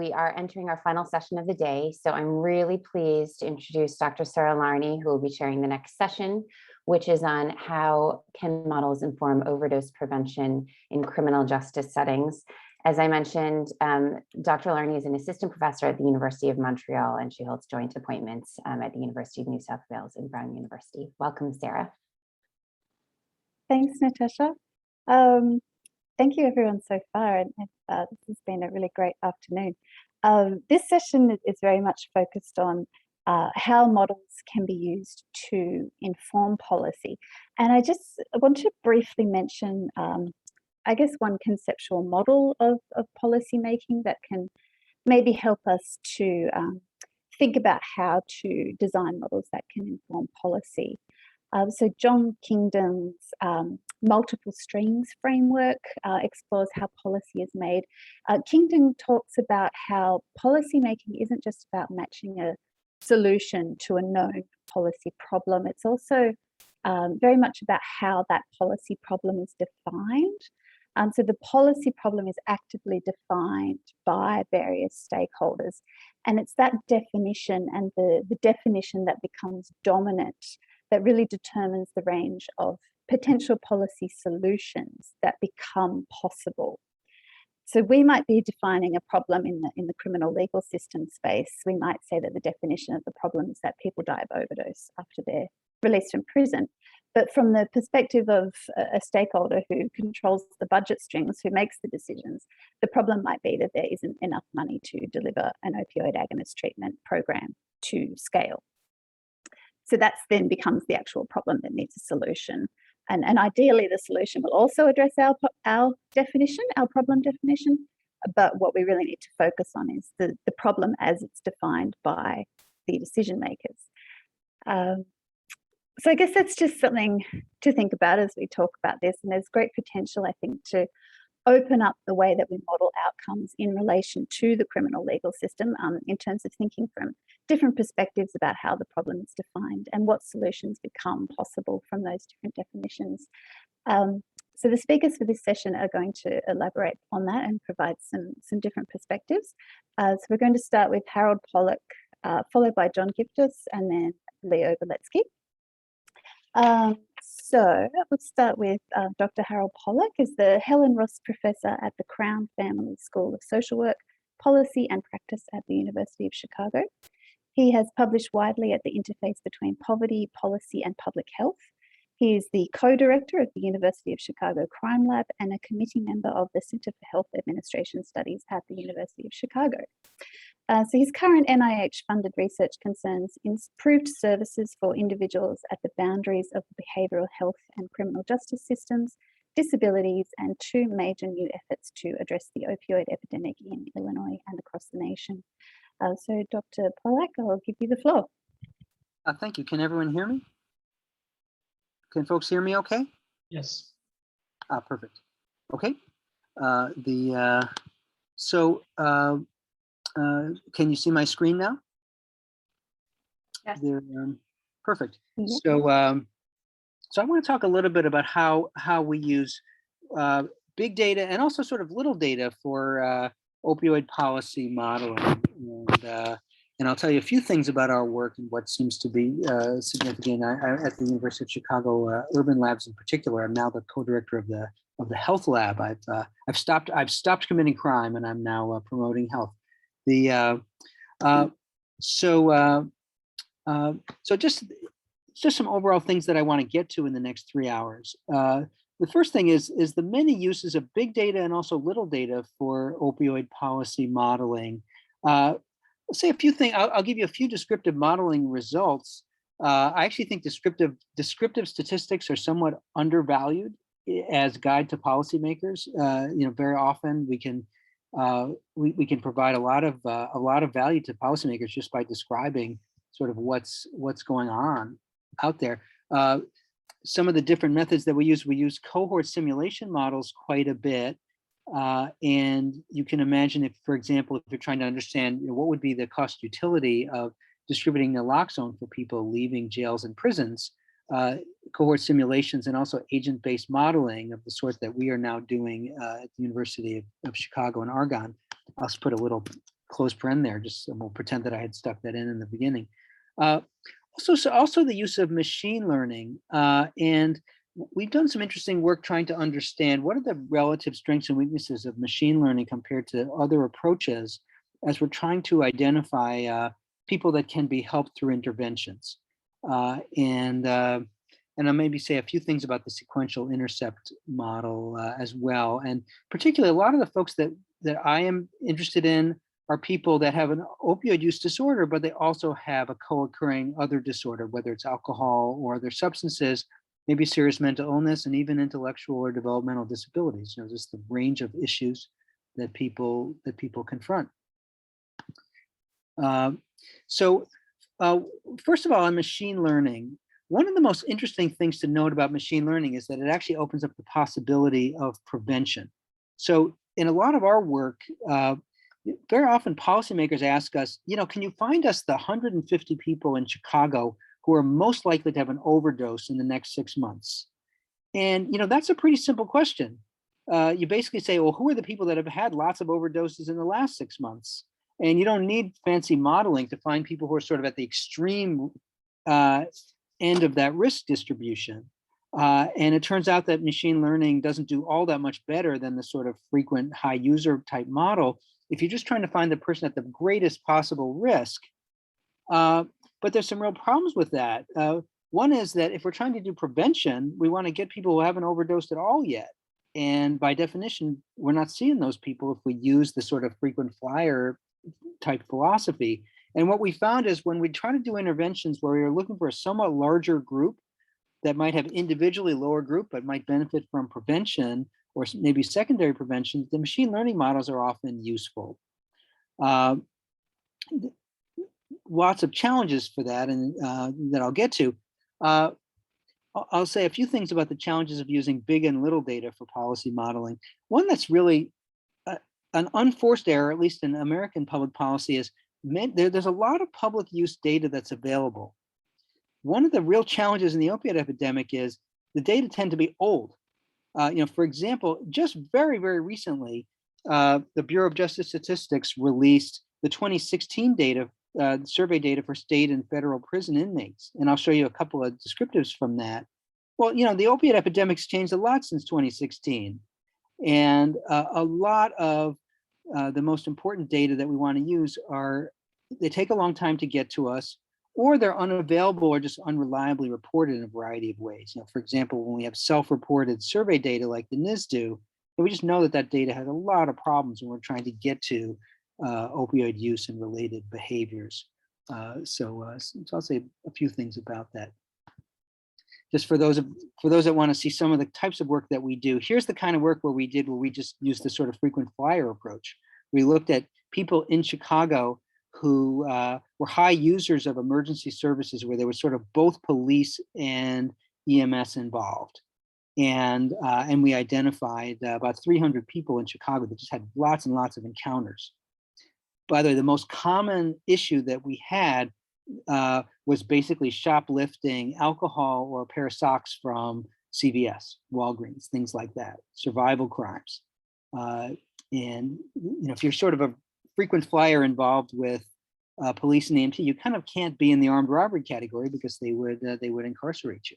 we are entering our final session of the day. So I'm really pleased to introduce Dr. Sarah Larney, who will be chairing the next session, which is on how can models inform overdose prevention in criminal justice settings. As I mentioned, Dr. Larney is an assistant professor at the University of Montreal, and she holds joint appointments at the University of New South Wales and Brown University. Welcome, Sarah. Thanks, Natasha. Thank you, everyone, so far. And this has been a really great afternoon. This session is very much focused on how models can be used to inform policy. And I just want to briefly mention, I guess, one conceptual model of policy making that can maybe help us to think about how to design models that can inform policy. So John Kingdom's multiple streams framework explores how policy is made. Kingdom talks about how policy making isn't just about matching a solution to a known policy problem. It's also very much about how that policy problem is defined. So the policy problem is actively defined by various stakeholders. And it's that definition and the definition that becomes dominant that really determines the range of potential policy solutions that become possible. So we might be defining a problem in the criminal legal system space. We might say that the definition of the problem is that people die of overdose after they're released from prison. But from the perspective of a stakeholder who controls the budget strings, who makes the decisions, the problem might be that there isn't enough money to deliver an opioid agonist treatment program to scale. So that then becomes the actual problem that needs a solution. And ideally, the solution will also address our definition, our problem definition. But what we really need to focus on is the problem as it's defined by the decision makers. So I guess that's just something to think about as we talk about this. And there's great potential, I think, to open up the way that we model outcomes in relation to the criminal legal system in terms of thinking from different perspectives about how the problem is defined and what solutions become possible from those different definitions. So the speakers for this session are going to elaborate on that and provide some different perspectives. So we're going to start with Harold Pollack, followed by John Giftos, and then Leo Beletsky. So let's start with Dr. Harold Pollack, is the Helen Ross Professor at the Crown Family School of Social Work, Policy and Practice at the University of Chicago. He has published widely at the interface between poverty, policy and public health. He is the co-director of the University of Chicago Crime Lab and a committee member of the Center for Health Administration Studies at the University of Chicago. So his current NIH-funded research concerns improved services for individuals at the boundaries of the behavioural health and criminal justice systems, disabilities, and two major new efforts to address the opioid epidemic in Illinois and across the nation. So Dr. Pollack, I'll give you the floor. Thank you. Can everyone hear me? Can folks hear me okay? Yes. Perfect. Okay. Can you see my screen now? Yes. Perfect. Yeah. So I want to talk a little bit about how we use big data and also sort of little data for opioid policy modeling. And I'll tell you a few things about our work and what seems to be significant. At the University of Chicago Urban Labs in particular, I'm now the co-director of the Health Lab. I've stopped committing crime, and I'm now promoting health. So just some overall things that I want to get to in the next 3 hours. The first thing is the many uses of big data and also little data for opioid policy modeling. I'll say a few things. I'll give you a few descriptive modeling results. I actually think descriptive statistics are somewhat undervalued as guide to policymakers. Very often we can provide a lot of value to policymakers just by describing sort of what's going on out there. Some of the different methods that we use cohort simulation models quite a bit. And you can imagine if, for example, if you're trying to understand what would be the cost utility of distributing naloxone for people leaving jails and prisons, cohort simulations and also agent-based modeling of the sort that we are now doing at the University of Chicago and Argonne. I'll just put a little close paren there, just we'll pretend that I had stuck that in the beginning. Also the use of machine learning, and we've done some interesting work trying to understand what are the relative strengths and weaknesses of machine learning compared to other approaches as we're trying to identify people that can be helped through interventions. And I'll maybe say a few things about the sequential intercept model as well. And particularly a lot of the folks that I am interested in are people that have an opioid use disorder, but they also have a co-occurring other disorder, whether it's alcohol or other substances, maybe serious mental illness, and even intellectual or developmental disabilities. You know, just the range of issues that people confront. First of all, on machine learning, one of the most interesting things to note about machine learning is that it actually opens up the possibility of prevention. So in a lot of our work, very often policymakers ask us, you know, can you find us the 150 people in Chicago who are most likely to have an overdose in the next 6 months? And, you know, that's a pretty simple question. You basically say, well, who are the people that have had lots of overdoses in the last 6 months? And you don't need fancy modeling to find people who are sort of at the extreme end of that risk distribution. And it turns out that machine learning doesn't do all that much better than the sort of frequent high user type model if you're just trying to find the person at the greatest possible risk. But there's some real problems with that. One is that if we're trying to do prevention, we want to get people who haven't overdosed at all yet. And by definition, we're not seeing those people if we use the sort of frequent flyer type philosophy. And what we found is when we try to do interventions where we are looking for a somewhat larger group that might have individually lower group, but might benefit from prevention or maybe secondary prevention, the machine learning models are often useful. Lots of challenges for that, and that I'll get to. I'll say a few things about the challenges of using big and little data for policy modeling. One that's really an unforced error, at least in American public policy, is there's a lot of public use data that's available. One of the real challenges in the opioid epidemic is the data tend to be old. You know, for example, just very, very recently, the Bureau of Justice Statistics released the 2016 data, survey data for state and federal prison inmates. And I'll show you a couple of descriptives from that. Well, you know, the opiate epidemic's changed a lot since 2016. And a lot of the most important data that we want to use they take a long time to get to us, or they're unavailable or just unreliably reported in a variety of ways. You know, for example, when we have self-reported survey data like the NIS do, we just know that data has a lot of problems when we're trying to get to opioid use and related behaviors. So I'll say a few things about that. Just for those that want to see some of the types of work that we do, here's the kind of work where we just used the sort of frequent flyer approach. We looked at people in Chicago who were high users of emergency services, where there was sort of both police and EMS involved. And we identified about 300 people in Chicago that just had lots and lots of encounters. By the way, the most common issue that we had was basically shoplifting alcohol or a pair of socks from CVS, Walgreens, things like that, survival crimes. And you know, if you're sort of a frequent flyer involved with police and EMT, you kind of can't be in the armed robbery category because they would incarcerate you.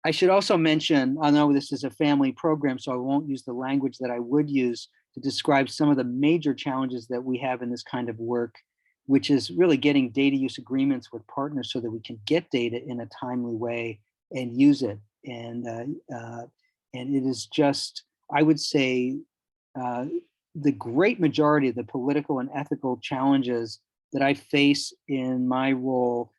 I should also mention, I know this is a family program, so I won't use the language that I would use to describe some of the major challenges that we have in this kind of work, which is really getting data use agreements with partners so that we can get data in a timely way and use it. And it is just, I would say, the great majority of the political and ethical challenges that I face in my role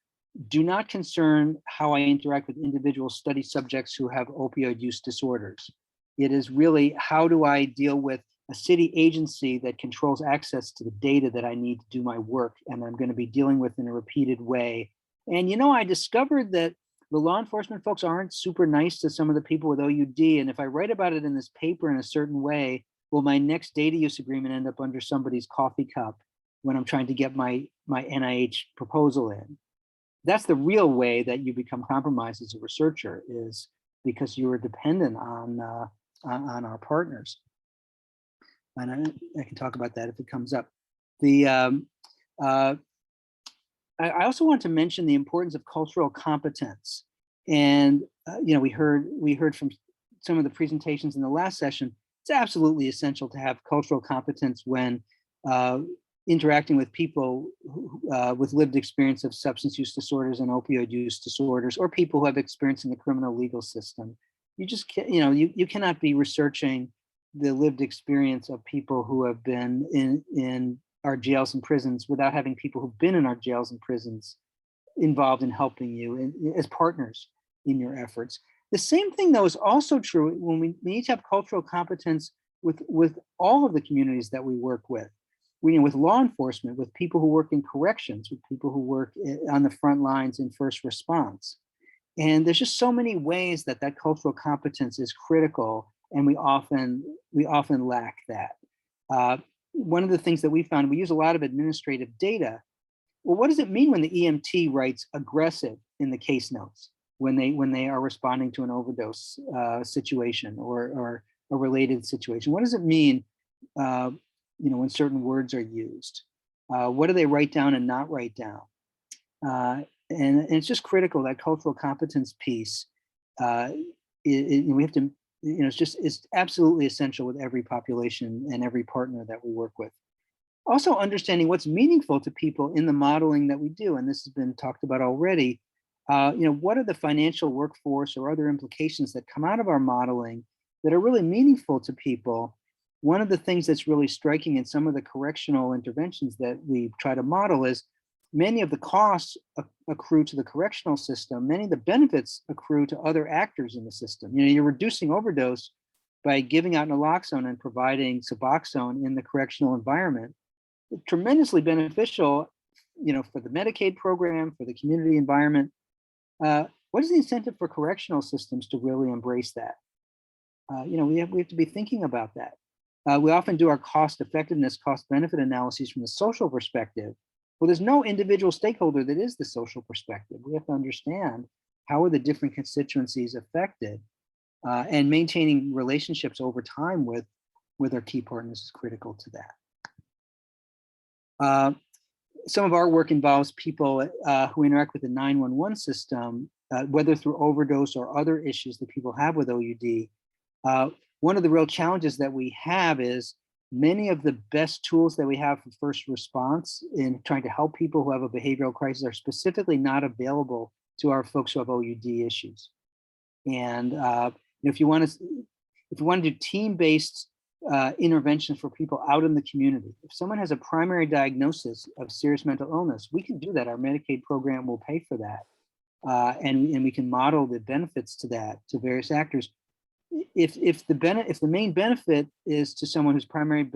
do not concern how I interact with individual study subjects who have opioid use disorders. It is really, how do I deal with a city agency that controls access to the data that I need to do my work, and I'm going to be dealing with in a repeated way. And, you know, I discovered that the law enforcement folks aren't super nice to some of the people with OUD. And if I write about it in this paper in a certain way, will my next data use agreement end up under somebody's coffee cup when I'm trying to get my NIH proposal in? That's the real way that you become compromised as a researcher, is because you are dependent on our partners. and I can talk about that if it comes up. I also want to mention the importance of cultural competence. And we heard from some of the presentations in the last session. It's absolutely essential to have cultural competence when interacting with people with lived experience of substance use disorders and opioid use disorders, or people who have experience in the criminal legal system. You just can't, you cannot be researching the lived experience of people who have been in our jails and prisons without having people who've been in our jails and prisons involved in helping you as partners in your efforts. The same thing, though, is also true when we need to have cultural competence with all of the communities that we work with. With law enforcement, with people who work in corrections, with people who work on the front lines in first response. And there's just so many ways that cultural competence is critical, and we often lack that. One of the things that we found, we use a lot of administrative data. Well, what does it mean when the EMT writes aggressive in the case notes when they are responding to an overdose situation or a related situation? What does it mean when certain words are used? What do they write down and not write down? And it's just critical, that cultural competence piece. We have to, it's absolutely essential with every population and every partner that we work with. Also understanding what's meaningful to people in the modeling that we do, and this has been talked about already. What are the financial workforce or other implications that come out of our modeling that are really meaningful to people? One of the things that's really striking in some of the correctional interventions that we try to model is many of the costs accrue to the correctional system. Many of the benefits accrue to other actors in the system. You're reducing overdose by giving out naloxone and providing Suboxone in the correctional environment. It's tremendously beneficial, for the Medicaid program, for the community environment. What is the incentive for correctional systems to really embrace that? We have to be thinking about that. We often do our cost effectiveness, cost benefit analyses from the social perspective. Well, there's no individual stakeholder that is the social perspective. We have to understand how are the different constituencies affected, and maintaining relationships over time with our key partners is critical to that. Some of our work involves people who interact with the 911 system, whether through overdose or other issues that people have with OUD. One of the real challenges that we have is many of the best tools that we have for first response in trying to help people who have a behavioral crisis are specifically not available to our folks who have OUD issues. And if you want to do team-based interventions for people out in the community, if someone has a primary diagnosis of serious mental illness, we can do that. Our Medicaid program will pay for that, and we can model the benefits to that to various actors. If the main benefit is to someone whose primary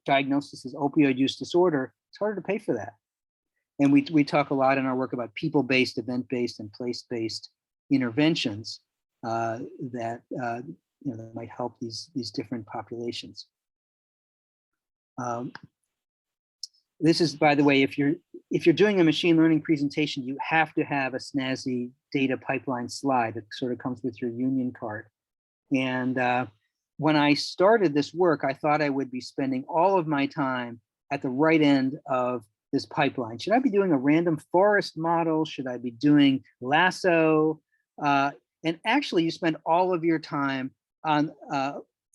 diagnosis is opioid use disorder, it's harder to pay for that. And we talk a lot in our work about people-based, event-based, and place-based interventions that might help these different populations. This is, by the way, if you're doing a machine learning presentation, you have to have a snazzy data pipeline slide that sort of comes with your union card. And when I started this work, I thought I would be spending all of my time at the right end of this pipeline. Should I be doing a random forest model? Should I be doing lasso? And actually, you spend all of your time on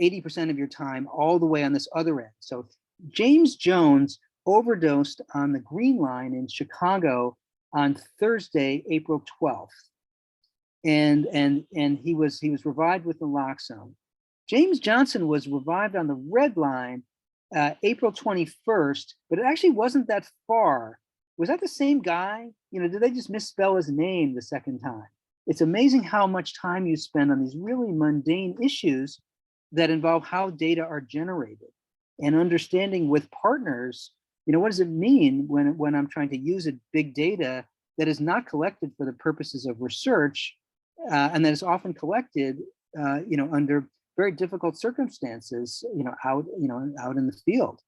80% of your time all the way on this other end. So James Jones overdosed on the Green Line in Chicago on Thursday, April 12th. And he was revived with naloxone. James Johnson was revived on the Red Line April 21st, but it actually wasn't that far. Was that the same guy? Did they just misspell his name the second time? It's amazing how much time you spend on these really mundane issues that involve how data are generated, and understanding with partners, what does it mean when I'm trying to use a big data that is not collected for the purposes of research, and that is often collected, under very difficult circumstances, out in the field.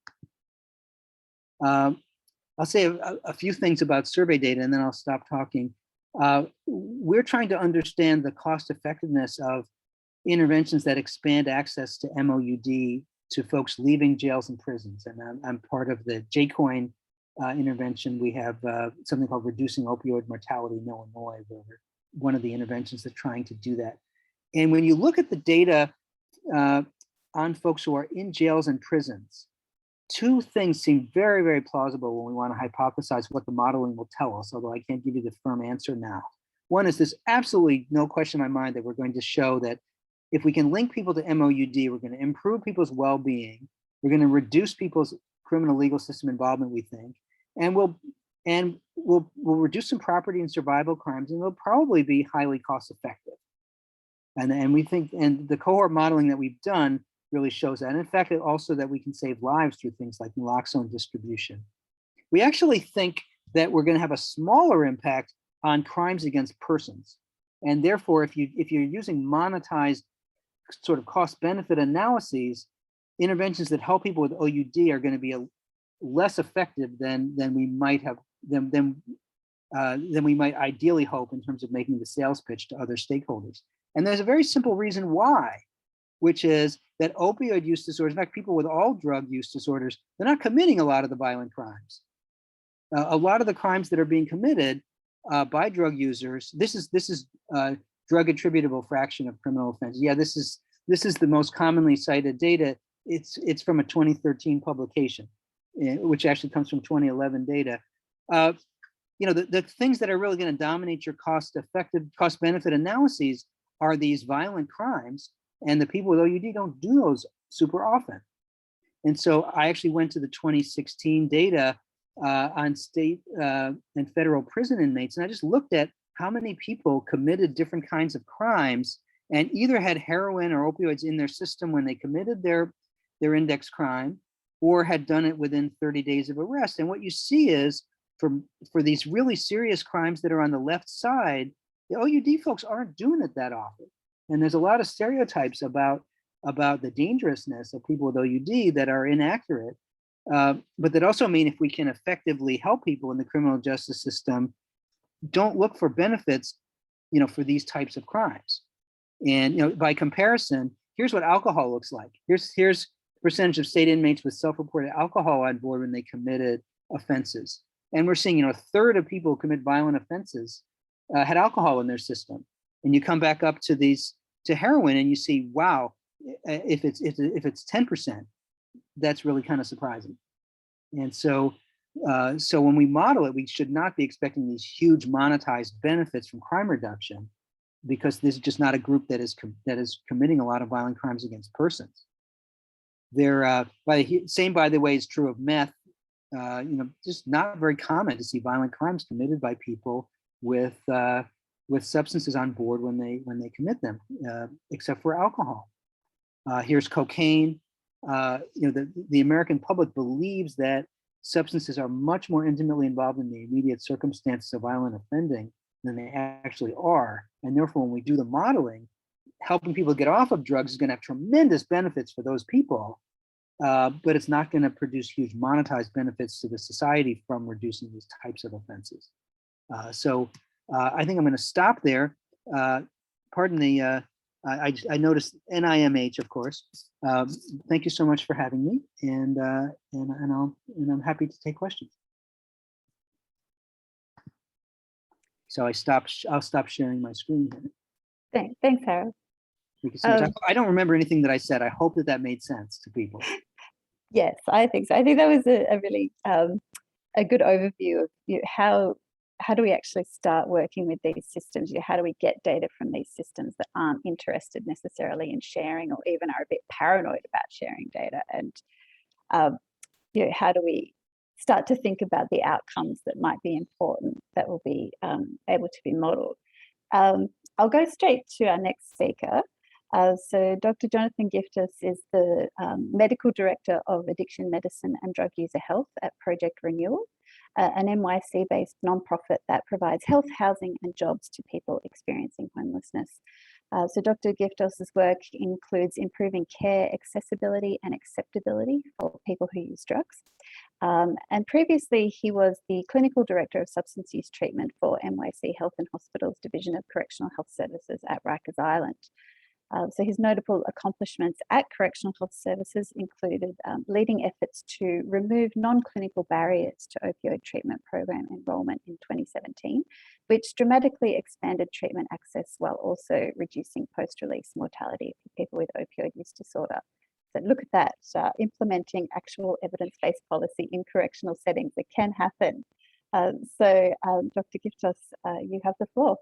I'll say a few things about survey data, and then I'll stop talking. We're trying to understand the cost effectiveness of interventions that expand access to MOUD to folks leaving jails and prisons. And I'm part of the JCOIN intervention. We have something called Reducing Opioid Mortality in Illinois, where we're one of the interventions that's trying to do that. And when you look at the data on folks who are in jails and prisons, two things seem very, very plausible when we want to hypothesize what the modeling will tell us, although I can't give you the firm answer now. One is there's absolutely no question in my mind that we're going to show that if we can link people to MOUD, we're going to improve people's well-being, we're going to reduce people's criminal legal system involvement, we think, and we'll reduce some property and survival crimes, and we'll probably be highly cost effective. And we think, and the cohort modeling that we've done really shows that. And in fact, it also that we can save lives through things like naloxone distribution. We actually think that we're going to have a smaller impact on crimes against persons. And therefore, if you're using monetized sort of cost benefit analyses, interventions that help people with OUD are going to be less effective than we might have than we might ideally hope in terms of making the sales pitch to other stakeholders. And there's a very simple reason why, which is that opioid use disorders, in fact, people with all drug use disorders, they're not committing a lot of the violent crimes. A lot of the crimes that are being committed by drug users, this is drug attributable fraction of criminal offenses. Yeah, this is the most commonly cited data. It's from a 2013 publication, which actually comes from 2011 data. The things that are really going to dominate your cost benefit analyses are these violent crimes, and the people with OUD don't do those super often. And so I actually went to the 2016 data on state and federal prison inmates, and I just looked at how many people committed different kinds of crimes and either had heroin or opioids in their system when they committed their index crime, or had done it within 30 days of arrest. And what you see is for these really serious crimes that are on the left side, the OUD folks aren't doing it that often. And there's a lot of stereotypes about the dangerousness of people with OUD that are inaccurate, but that also mean if we can effectively help people in the criminal justice system, don't look for benefits, for these types of crimes. And by comparison, here's what alcohol looks like. Here's percentage of state inmates with self-reported alcohol on board when they committed offenses. And we're seeing, a third of people who commit violent offenses had alcohol in their system. And you come back up to heroin and you see, wow, if it's 10%, that's really kind of surprising. And so when we model it, we should not be expecting these huge monetized benefits from crime reduction, because this is just not a group that is committing a lot of violent crimes against persons. They're by the way is true of meth. Just not very common to see violent crimes committed by people with substances on board when they commit them, except for alcohol. Here's cocaine. The American public believes that substances are much more intimately involved in the immediate circumstances of violent offending than they actually are. And therefore, when we do the modeling, helping people get off of drugs is going to have tremendous benefits for those people, but it's not going to produce huge monetized benefits to the society from reducing these types of offenses. So I think I'm going to stop there. Pardon the, I noticed NIMH, of course. Thank you so much for having me, and I'm happy to take questions. So I'll stop sharing my screen here. Thanks, Harold. Thank you so much. I don't remember anything that I said. I hope that made sense to people. Yes, I think so. I think that was a really a good overview of how do we actually start working with these systems? How do we get data from these systems that aren't interested necessarily in sharing, or even are a bit paranoid about sharing data? And how do we start to think about the outcomes that might be important that will be able to be modeled? I'll go straight to our next speaker. So Dr. Jonathan Giftos is the Medical Director of Addiction Medicine and Drug User Health at Project Renewal, an NYC-based nonprofit that provides health, housing and jobs to people experiencing homelessness. So Dr. Giftos's work includes improving care accessibility and acceptability for people who use drugs. And previously, he was the Clinical Director of Substance Use Treatment for NYC Health and Hospitals Division of Correctional Health Services at Rikers Island. So his notable accomplishments at Correctional Health Services included leading efforts to remove non-clinical barriers to opioid treatment program enrolment in 2017, which dramatically expanded treatment access while also reducing post-release mortality for people with opioid use disorder. So look at that, implementing actual evidence-based policy in correctional settings. It can happen. Dr. Giftos, you have the floor.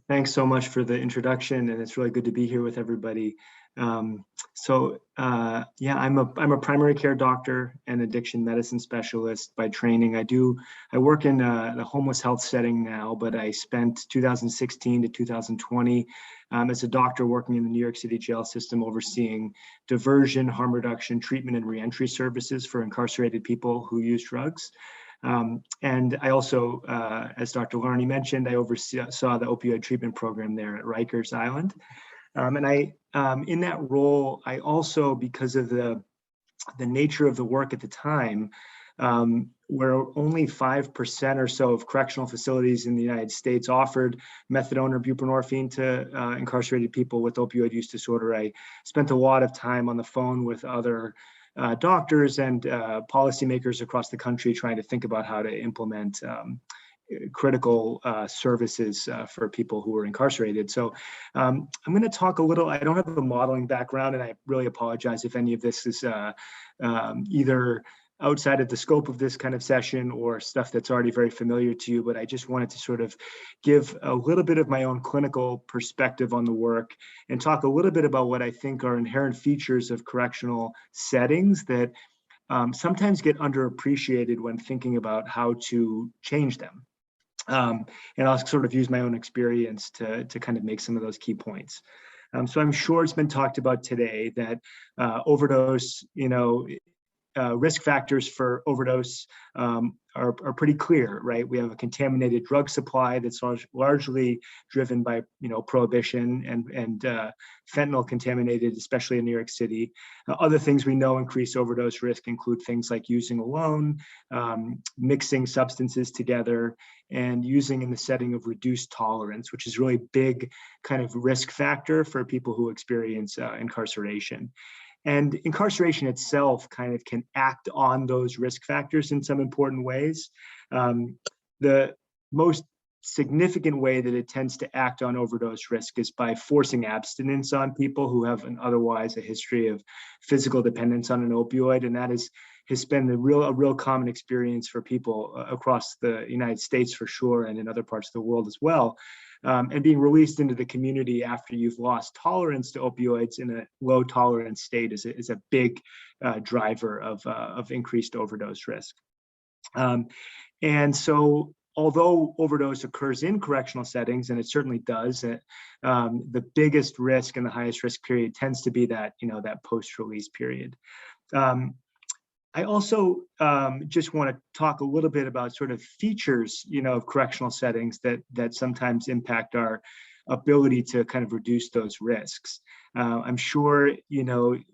Thanks so much for the introduction, and it's really good to be here with everybody. Yeah, I'm a primary care doctor and addiction medicine specialist by training. I work in the homeless health setting now, but I spent 2016 to 2020 as a doctor working in the New York City jail system, overseeing diversion, harm reduction, treatment, and reentry services for incarcerated people who use drugs. And I also, as Dr. Larney mentioned, I oversaw the opioid treatment program there at Rikers Island. In that role, I also, because of the nature of the work at the time, where only 5% or so of correctional facilities in the United States offered methadone or buprenorphine to incarcerated people with opioid use disorder, I spent a lot of time on the phone with other doctors and policymakers across the country trying to think about how to implement critical services for people who are incarcerated. So I'm going to talk a little. I don't have a modeling background, and I really apologize if any of this is either outside of the scope of this kind of session or stuff that's already very familiar to you, but I just wanted to sort of give a little bit of my own clinical perspective on the work and talk a little bit about what I think are inherent features of correctional settings that sometimes get underappreciated when thinking about how to change them. And I'll sort of use my own experience to kind of make some of those key points. So I'm sure it's been talked about today that overdose, risk factors for overdose are pretty clear, right? We have a contaminated drug supply that's largely driven by, prohibition and fentanyl contaminated, especially in New York City. Other things we know increase overdose risk include things like using alone, mixing substances together, and using in the setting of reduced tolerance, which is really big kind of risk factor for people who experience incarceration. And incarceration itself kind of can act on those risk factors in some important ways. The most significant way that it tends to act on overdose risk is by forcing abstinence on people who have otherwise a history of physical dependence on an opioid. And that has been a real common experience for people across the United States for sure, and in other parts of the world as well. And being released into the community after you've lost tolerance to opioids in a low tolerance state is a big driver of increased overdose risk. And so although overdose occurs in correctional settings, and it certainly does, the biggest risk and the highest risk period tends to be that, that post-release period. I also just want to talk a little bit about sort of features, of correctional settings that sometimes impact our ability to kind of reduce those risks. I'm sure,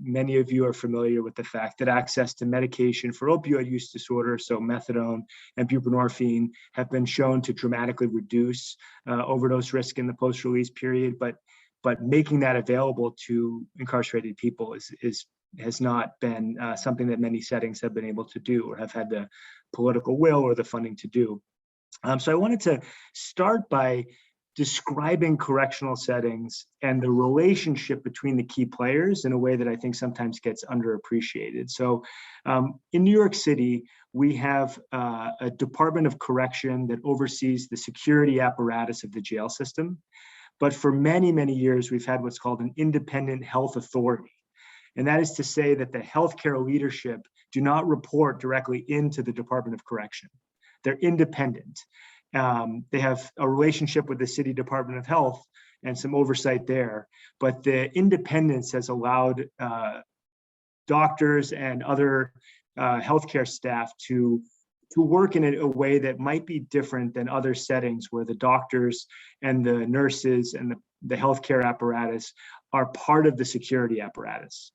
many of you are familiar with the fact that access to medication for opioid use disorder, so methadone and buprenorphine, have been shown to dramatically reduce overdose risk in the post-release period, but making that available to incarcerated people has not been something that many settings have been able to do or have had the political will or the funding to do. So I wanted to start by describing correctional settings and the relationship between the key players in a way that I think sometimes gets underappreciated. So in New York City, we have a Department of Correction that oversees the security apparatus of the jail system. But for many, many years, we've had what's called an independent health authority. And that is to say that the healthcare leadership do not report directly into the Department of Correction. They're independent. They have a relationship with the City Department of Health and some oversight there, but the independence has allowed doctors and other healthcare staff to work in a way that might be different than other settings where the doctors and the nurses and the healthcare apparatus are part of the security apparatus.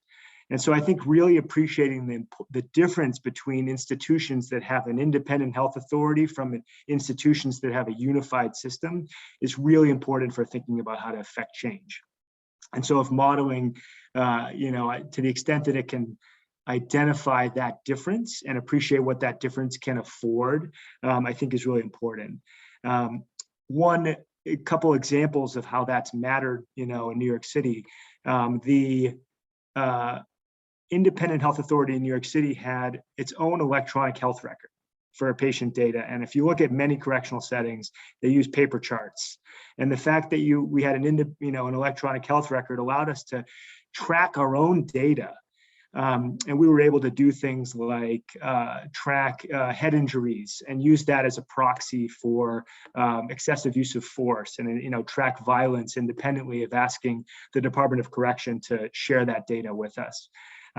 And so I think really appreciating the difference between institutions that have an independent health authority from institutions that have a unified system is really important for thinking about how to affect change. And so if modeling, to the extent that it can identify that difference and appreciate what that difference can afford, I think is really important. A couple examples of how that's mattered, in New York City. The Independent Health Authority in New York City had its own electronic health record for patient data. And if you look at many correctional settings, they use paper charts. And the fact that we had an electronic health record allowed us to track our own data. And we were able to do things like track head injuries and use that as a proxy for excessive use of force, and track violence independently of asking the Department of Correction to share that data with us.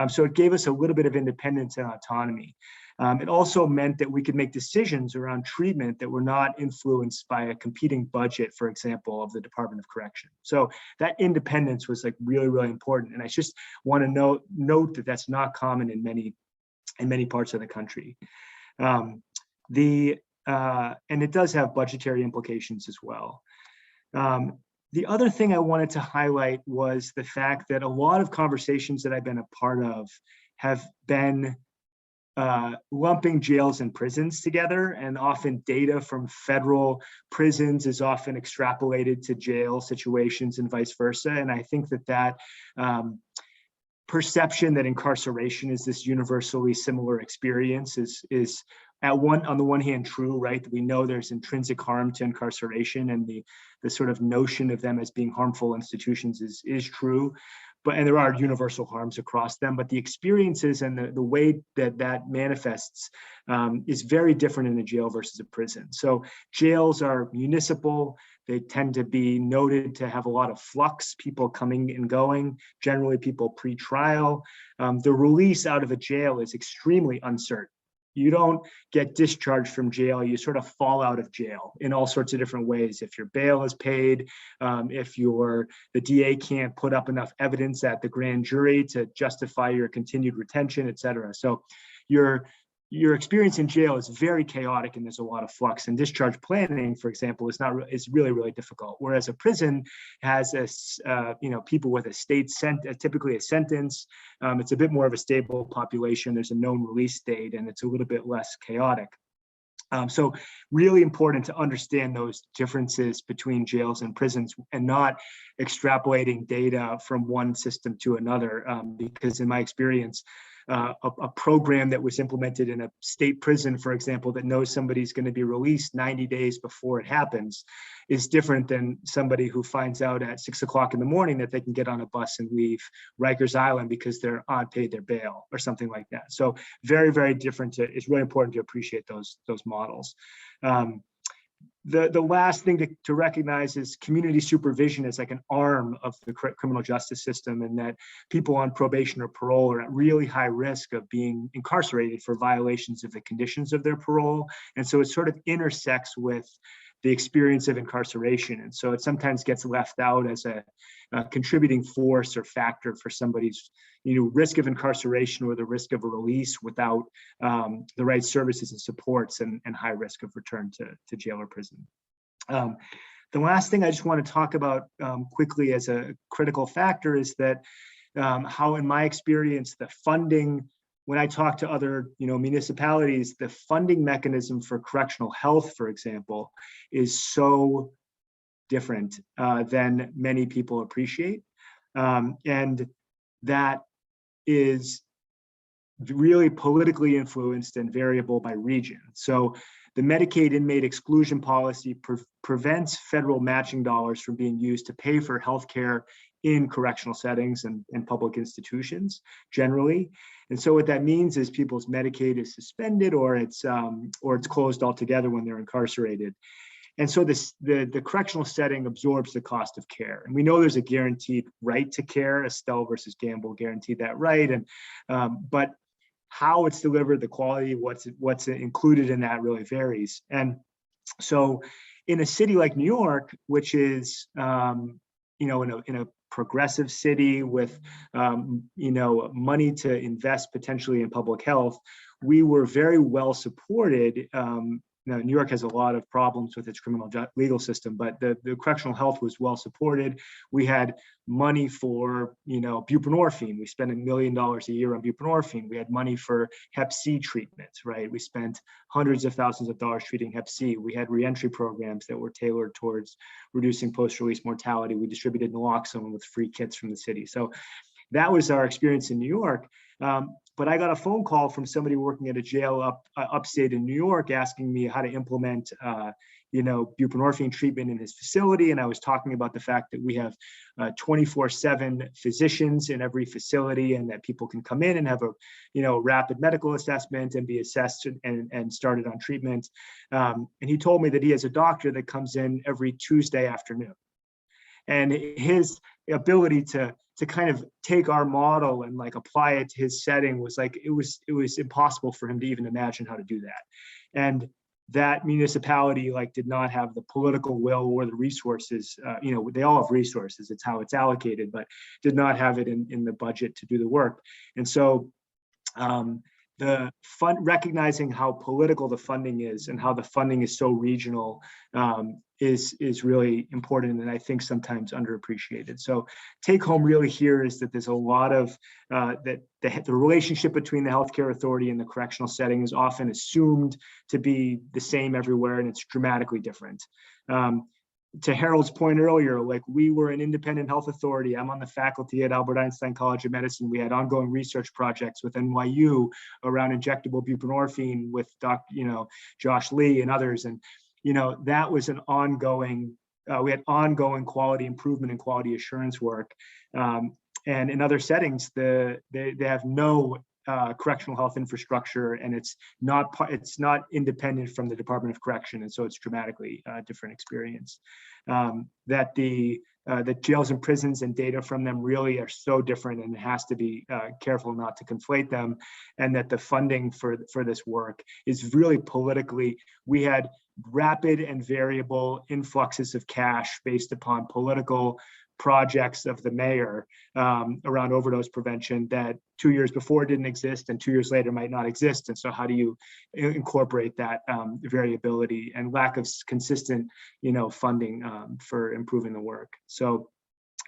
So it gave us a little bit of independence and autonomy. It also meant that we could make decisions around treatment that were not influenced by a competing budget, for example, of the Department of Correction. So that independence was like really, really important. And I just want to note that that's not common in many parts of the country. And it does have budgetary implications as well. The other thing I wanted to highlight was the fact that a lot of conversations that I've been a part of have been lumping jails and prisons together, and often data from federal prisons is often extrapolated to jail situations and vice versa. And I think that perception that incarceration is this universally similar experience is on the one hand true, right? We know there's intrinsic harm to incarceration, and the sort of notion of them as being harmful institutions is true. And there are universal harms across them, but the experiences and the way that manifests is very different in a jail versus a prison. So jails are municipal. They tend to be noted to have a lot of flux, people coming and going, generally people pre-trial. The release out of a jail is extremely uncertain. You don't get discharged from jail, you sort of fall out of jail in all sorts of different ways. If your bail is paid, if the DA can't put up enough evidence at the grand jury to justify your continued retention, et cetera. So your experience in jail is very chaotic, and there's a lot of flux. And discharge planning, for example, is really, really difficult. Whereas a prison has people with typically a sentence. It's a bit more of a stable population. There's a known release date, and it's a little bit less chaotic. So really important to understand those differences between jails and prisons, and not extrapolating data from one system to another, because in my experience, a program that was implemented in a state prison, for example, that knows somebody's going to be released 90 days before it happens is different than somebody who finds out at 6 o'clock in the morning that they can get on a bus and leave Rikers Island because their aunt paid their bail or something like that. So very, very different. It's really important to appreciate those models. The last thing to recognize is community supervision as like an arm of the criminal justice system, and that people on probation or parole are at really high risk of being incarcerated for violations of the conditions of their parole. And so it sort of intersects with the experience of incarceration. And so it sometimes gets left out as a contributing force or factor for somebody's risk of incarceration or the risk of a release without the right services and supports, and high risk of return to jail or prison. The last thing I just want to talk about quickly as a critical factor is that how, in my experience, the funding, when I talk to other municipalities, the funding mechanism for correctional health, for example, is so different than many people appreciate. And that is really politically influenced and variable by region. So the Medicaid inmate exclusion policy prevents federal matching dollars from being used to pay for healthcare in correctional settings and public institutions generally. And so what that means is people's Medicaid is suspended, or it's closed altogether when they're incarcerated. And so the correctional setting absorbs the cost of care. And we know there's a guaranteed right to care. Estelle versus Gamble guaranteed that right. And but how it's delivered, the quality, what's included in that really varies. And so in a city like New York, which is in a progressive city with money to invest potentially in public health, we were very well supported, New York has a lot of problems with its criminal legal system, but the correctional health was well supported. We had money for, buprenorphine. We spent $1 million a year on buprenorphine. We had money for Hep C treatments, right? We spent hundreds of thousands of dollars treating Hep C. We had reentry programs that were tailored towards reducing post-release mortality. We distributed naloxone with free kits from the city. So that was our experience in New York. But I got a phone call from somebody working at a jail upstate in New York asking me how to implement, buprenorphine treatment in his facility. And I was talking about the fact that we have 24/7 physicians in every facility, and that people can come in and have a, rapid medical assessment and be assessed and started on treatment. And he told me that he has a doctor that comes in every Tuesday afternoon. And his ability to kind of take our model and like apply it to his setting was like, it was impossible for him to even imagine how to do that. And that municipality like did not have the political will or the resources. They all have resources, it's how it's allocated, but did not have it in the budget to do the work. And so the recognizing how political the funding is and how the funding is so regional is really important, and I think sometimes underappreciated. So take home really here is that there's a lot of that the relationship between the healthcare authority and the correctional setting is often assumed to be the same everywhere, and it's dramatically different. To Harold's point earlier, like we were an independent health authority. I'm on the faculty at Albert Einstein College of Medicine. We had ongoing research projects with NYU around injectable buprenorphine with Josh Lee and others. And, that was an ongoing, we had ongoing quality improvement and quality assurance work. And in other settings, they have no correctional health infrastructure, and it's not independent from the Department of Correction, and so it's dramatically different experience. That the jails and prisons and data from them really are so different, and it has to be careful not to conflate them. And that the funding for this work is really politically. We had rapid and variable influxes of cash based upon political projects of the mayor around overdose prevention that 2 years before didn't exist and 2 years later might not exist. And so how do you incorporate that variability and lack of consistent, funding for improving the work? So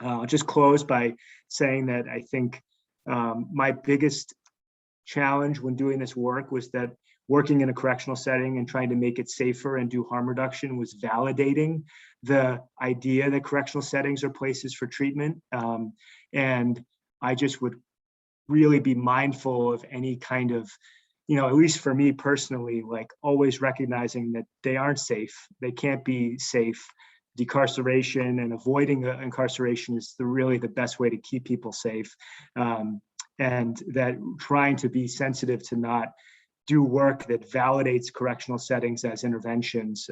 I'll just close by saying that I think my biggest challenge when doing this work was that working in a correctional setting and trying to make it safer and do harm reduction was validating the idea that correctional settings are places for treatment. And I just would really be mindful of any kind of, at least for me personally, like always recognizing that they aren't safe. They can't be safe. Decarceration and avoiding incarceration is really the best way to keep people safe. And that trying to be sensitive to not do work that validates correctional settings as interventions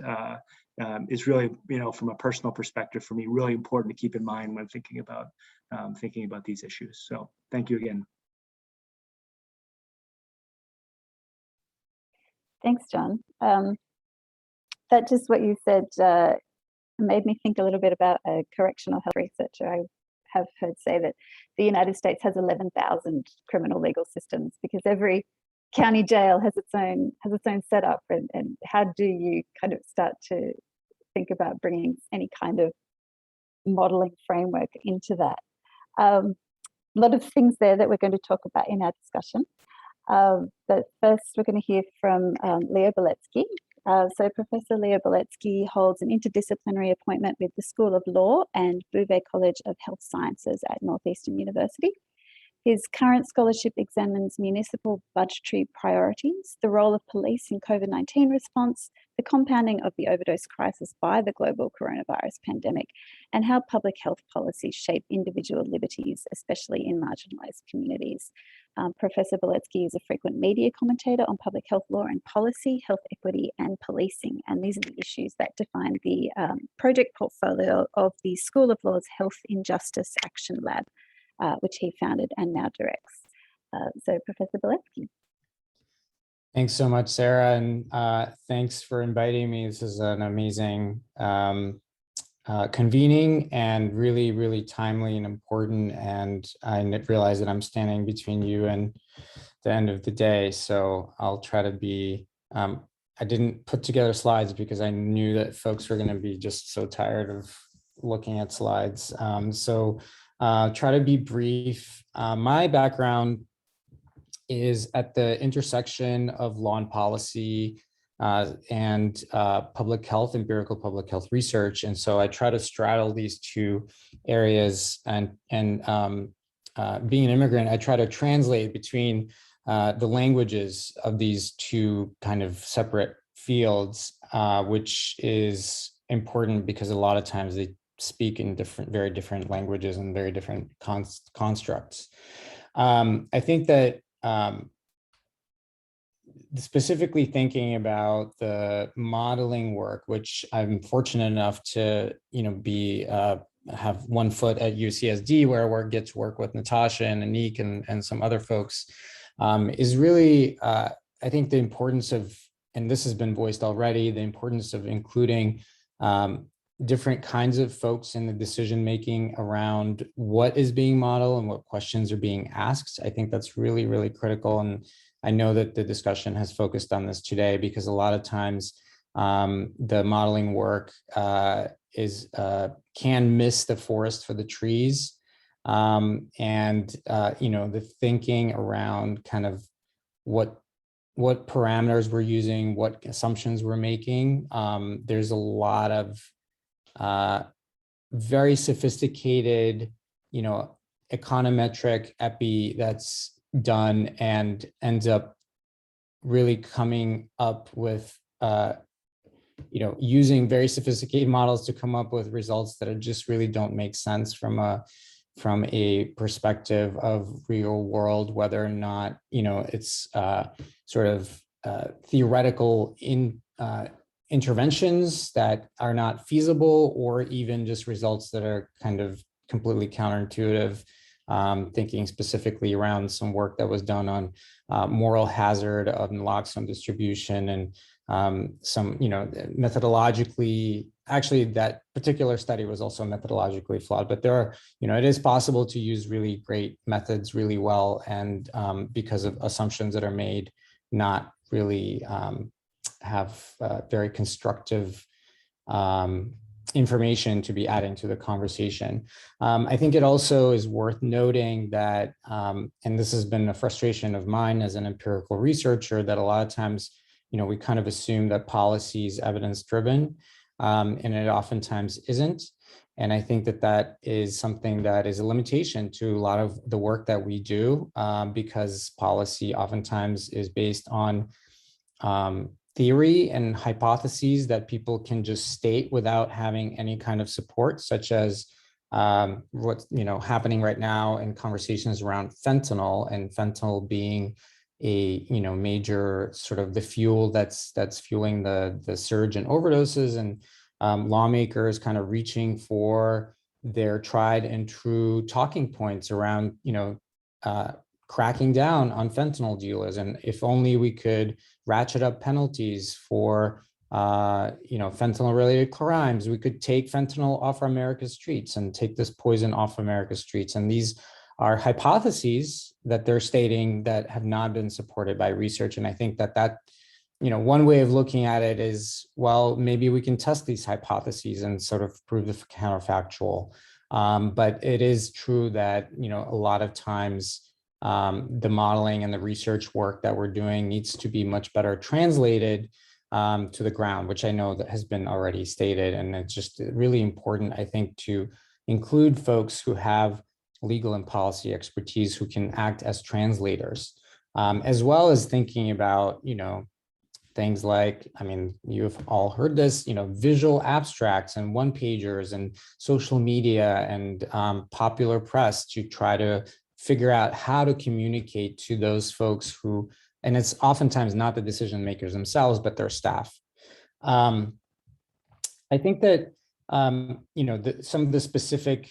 is really, from a personal perspective for me, really important to keep in mind when thinking about these issues. So thank you again. Thanks, John. That just what you said made me think a little bit about a correctional health researcher I have heard say that the United States has 11,000 criminal legal systems because every county jail has its own setup, and how do you kind of start to think about bringing any kind of modeling framework into that? A lot of things there that we're going to talk about in our discussion. But first, we're going to hear from Leo Beletsky. So Professor Leo Beletsky holds an interdisciplinary appointment with the School of Law and Bouvé College of Health Sciences at Northeastern University. His current scholarship examines municipal budgetary priorities, the role of police in COVID-19 response, the compounding of the overdose crisis by the global coronavirus pandemic, and how public health policies shape individual liberties, especially in marginalized communities. Professor Beletsky is a frequent media commentator on public health law and policy, health equity, and policing. And these are the issues that define the project portfolio of the School of Law's Health Injustice Action Lab, which he founded and now directs. So Professor Beletsky. Thanks so much, Sarah, and thanks for inviting me. This is an amazing convening and really, really timely and important. And I realize that I'm standing between you and the end of the day, so I'll try to be I didn't put together slides because I knew that folks were going to be just so tired of looking at slides. Try to be brief. My background is at the intersection of law and policy and public health, empirical public health research. And so I try to straddle these two areas, and being an immigrant, I try to translate between the languages of these two kind of separate fields, which is important because a lot of times they speak in very different languages and very different constructs. I think that specifically thinking about the modeling work, which I'm fortunate enough to, be have one foot at UCSD, where I get to work with Natasha and Anik and some other folks, is really, I think the importance of, and this has been voiced already, the importance of including different kinds of folks in the decision making around what is being modeled and what questions are being asked. I think that's really, really critical. And I know that the discussion has focused on this today because a lot of times the modeling work can miss the forest for the trees. The thinking around kind of what parameters we're using, what assumptions we're making. There's a lot of very sophisticated, econometric epi that's done and ends up really coming up with, using very sophisticated models to come up with results that just really don't make sense from a perspective of real world, whether or not, it's sort of theoretical interventions that are not feasible, or even just results that are kind of completely counterintuitive. Thinking specifically around some work that was done on moral hazard of naloxone distribution and some, methodologically, actually that particular study was also methodologically flawed, but there are, it is possible to use really great methods really well, and because of assumptions that are made, not really have very constructive information to be adding to the conversation. I think it also is worth noting that, and this has been a frustration of mine as an empirical researcher, that a lot of times, we kind of assume that policy is evidence-driven, and it oftentimes isn't. And I think that is something that is a limitation to a lot of the work that we do, because policy oftentimes is based on theory and hypotheses that people can just state without having any kind of support, such as what's happening right now in conversations around fentanyl, and fentanyl being a major sort of the fuel that's fueling the surge in overdoses, and lawmakers kind of reaching for their tried and true talking points around cracking down on fentanyl dealers. And if only we could ratchet up penalties for fentanyl related crimes, we could take fentanyl off America's streets and take this poison off America's streets. And these are hypotheses that they're stating that have not been supported by research. And I think that one way of looking at it is, well, maybe we can test these hypotheses and sort of prove the counterfactual. But it is true that, a lot of times the modeling and the research work that we're doing needs to be much better translated to the ground, which I know that has been already stated. And it's just really important, I think, to include folks who have legal and policy expertise who can act as translators, as well as thinking about, things like, you've all heard this, visual abstracts and one-pagers and social media and popular press to try to figure out how to communicate to those folks who, and it's oftentimes not the decision makers themselves, but their staff. I think that, some of the specific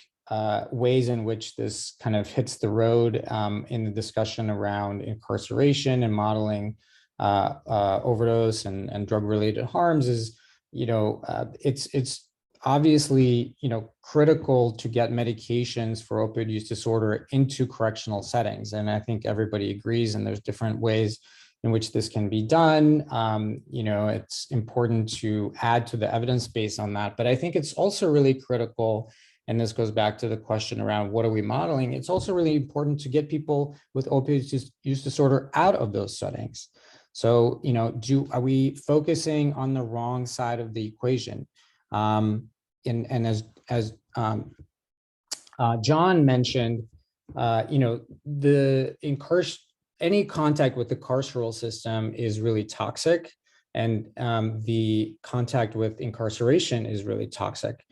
ways in which this kind of hits the road in the discussion around incarceration and modeling overdose and drug-related harms is, it's obviously, critical to get medications for opioid use disorder into correctional settings. And I think everybody agrees, and there's different ways in which this can be done. It's important to add to the evidence base on that. But I think it's also really critical, and this goes back to the question around what are we modeling? It's also really important to get people with opioid use disorder out of those settings. So, are we focusing on the wrong side of the equation? And as John mentioned, any contact with the carceral system is really toxic, and the contact with incarceration is really toxic.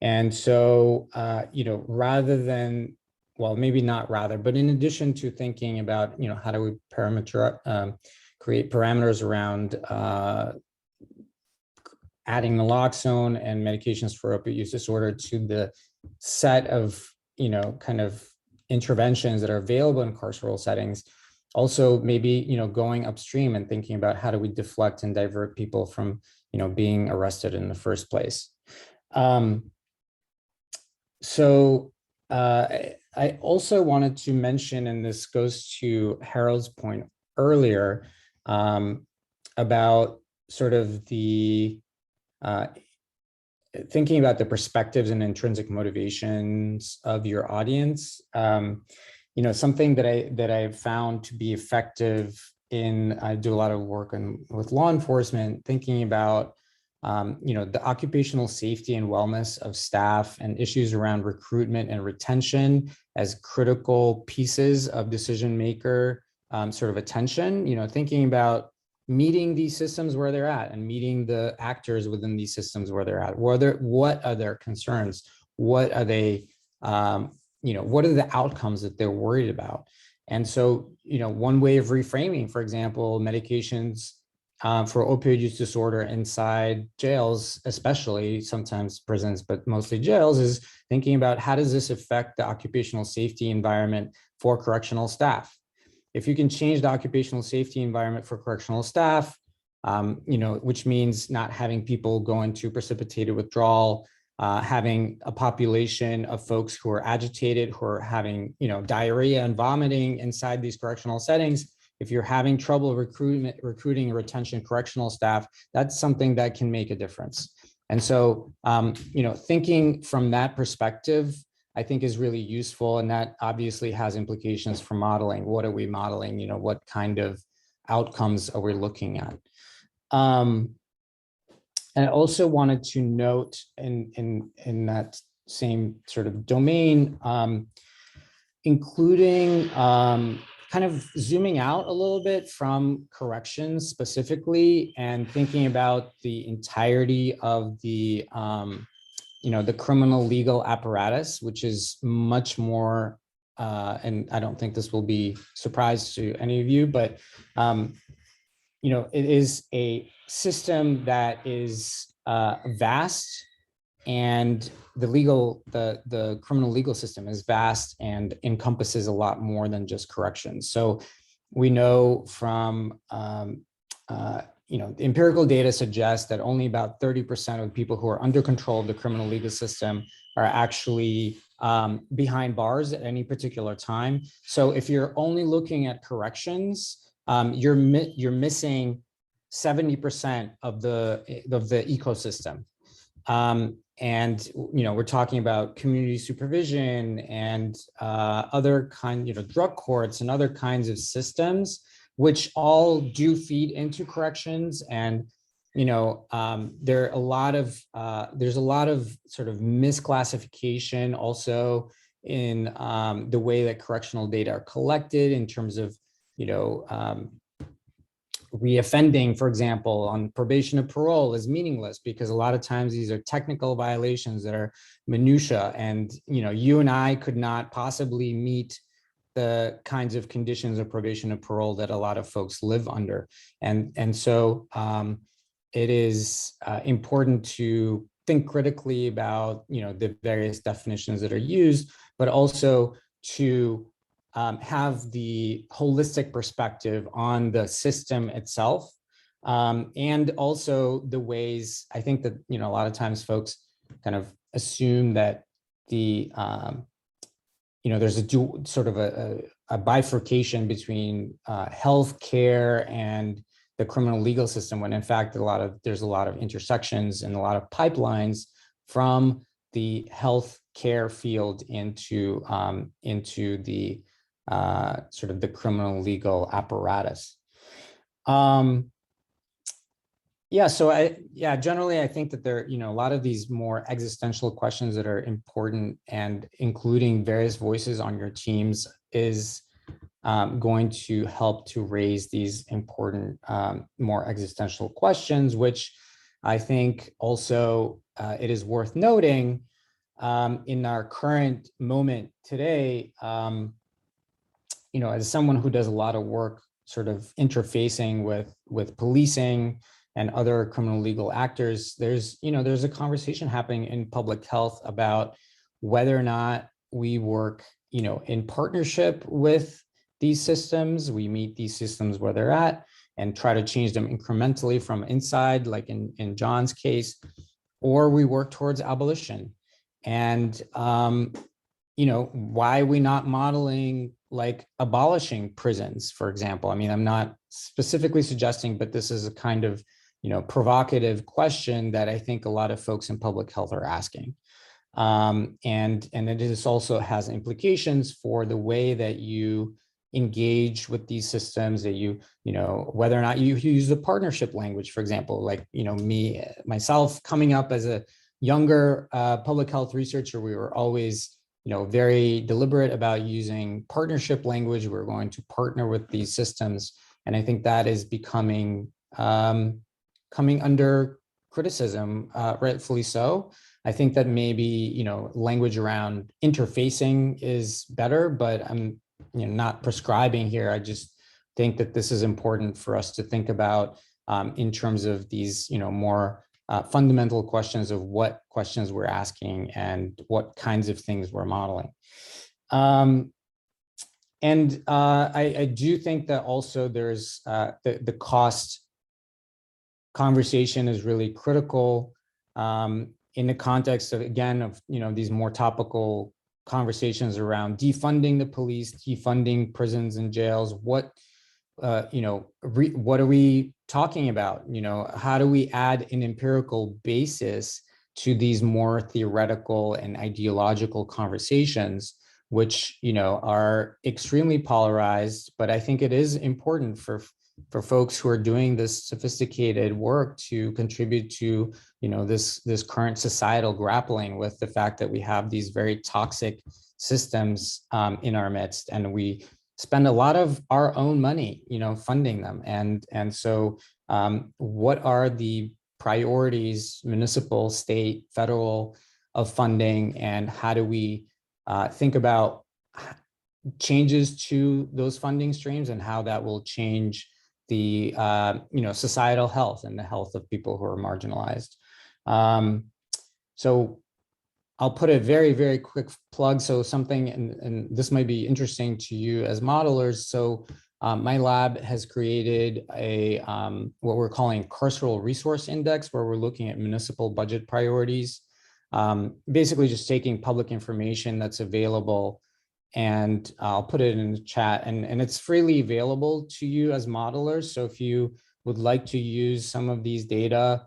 And so, rather than, well, maybe not rather, but in addition to thinking about, how do we create parameters around adding naloxone and medications for opioid use disorder to the set of, kind of interventions that are available in carceral settings. Also, maybe, going upstream and thinking about how do we deflect and divert people from, being arrested in the first place. I also wanted to mention, and this goes to Harold's point earlier, about sort of the thinking about the perspectives and intrinsic motivations of your audience. Something that I've found to be effective I do a lot of work with law enforcement, thinking about the occupational safety and wellness of staff and issues around recruitment and retention as critical pieces of decision maker sort of attention, thinking about meeting these systems where they're at and meeting the actors within these systems where they're at. What are their concerns? What are they, what are the outcomes that they're worried about? And so, one way of reframing, for example, medications for opioid use disorder inside jails, especially sometimes prisons, but mostly jails, is thinking about how does this affect the occupational safety environment for correctional staff? If you can change the occupational safety environment for correctional staff, which means not having people go into precipitated withdrawal, having a population of folks who are agitated, who are having, diarrhea and vomiting inside these correctional settings. If you're having trouble recruiting and retention correctional staff, that's something that can make a difference. And so, thinking from that perspective, I think is really useful. And that obviously has implications for modeling. What are we modeling? What kind of outcomes are we looking at? And I also wanted to note in that same sort of domain, including kind of zooming out a little bit from corrections specifically and thinking about the entirety of the the criminal legal apparatus, which is much more, and I don't think this will be a surprise to any of you, but it is a system that is vast, and the criminal legal system is vast and encompasses a lot more than just corrections. So we know from empirical data suggests that only about 30% of people who are under control of the criminal legal system are actually behind bars at any particular time. So if you're only looking at corrections, you're missing 70% of the ecosystem. And we're talking about community supervision and other drug courts and other kinds of systems, which all do feed into corrections. And there's a lot of sort of misclassification also in the way that correctional data are collected in terms of reoffending, for example, on probation or parole is meaningless because a lot of times these are technical violations that are minutia, and you and I could not possibly meet the kinds of conditions of probation and parole that a lot of folks live under. And so it is important to think critically about the various definitions that are used, but also to have the holistic perspective on the system itself. And also the ways, I think that, a lot of times folks kind of assume that the, there's a a bifurcation between healthcare and the criminal legal system, when in fact there's a lot of intersections and a lot of pipelines from the health care field into the sort of the criminal legal apparatus. Generally I think that there, a lot of these more existential questions that are important, and including various voices on your teams is going to help to raise these important, more existential questions, which I think also it is worth noting in our current moment today, as someone who does a lot of work sort of interfacing with policing and other criminal legal actors, there's a conversation happening in public health about whether or not we work, in partnership with these systems, we meet these systems where they're at and try to change them incrementally from inside, like in John's case, or we work towards abolition. And, why are we not modeling like abolishing prisons, for example? I mean, I'm not specifically suggesting, but this is a kind of, provocative question that I think a lot of folks in public health are asking. And it also has implications for the way that you engage with these systems, that whether or not you use the partnership language, for example, like, myself coming up as a younger public health researcher, we were always, very deliberate about using partnership language. We're going to partner with these systems. And I think that is coming under criticism, rightfully so. I think that maybe, language around interfacing is better, but I'm not prescribing here. I just think that this is important for us to think about in terms of these, more fundamental questions of what questions we're asking and what kinds of things we're modeling. I do think that also there's the cost conversation is really critical in the context of, again, of, these more topical conversations around defunding the police, defunding prisons and jails. What are we talking about? How do we add an empirical basis to these more theoretical and ideological conversations, which, are extremely polarized, but I think it is important for folks who are doing this sophisticated work to contribute to, this current societal grappling with the fact that we have these very toxic systems in our midst, and we spend a lot of our own money, funding them. And so what are the priorities, municipal, state, federal, of funding, and how do we think about changes to those funding streams and how that will change the societal health and the health of people who are marginalized. So I'll put a very, very quick plug. So something, and this might be interesting to you as modelers. So my lab has created a what we're calling carceral resource index, where we're looking at municipal budget priorities, basically just taking public information that's available. And I'll put it in the chat, and it's freely available to you as modelers. So if you would like to use some of these data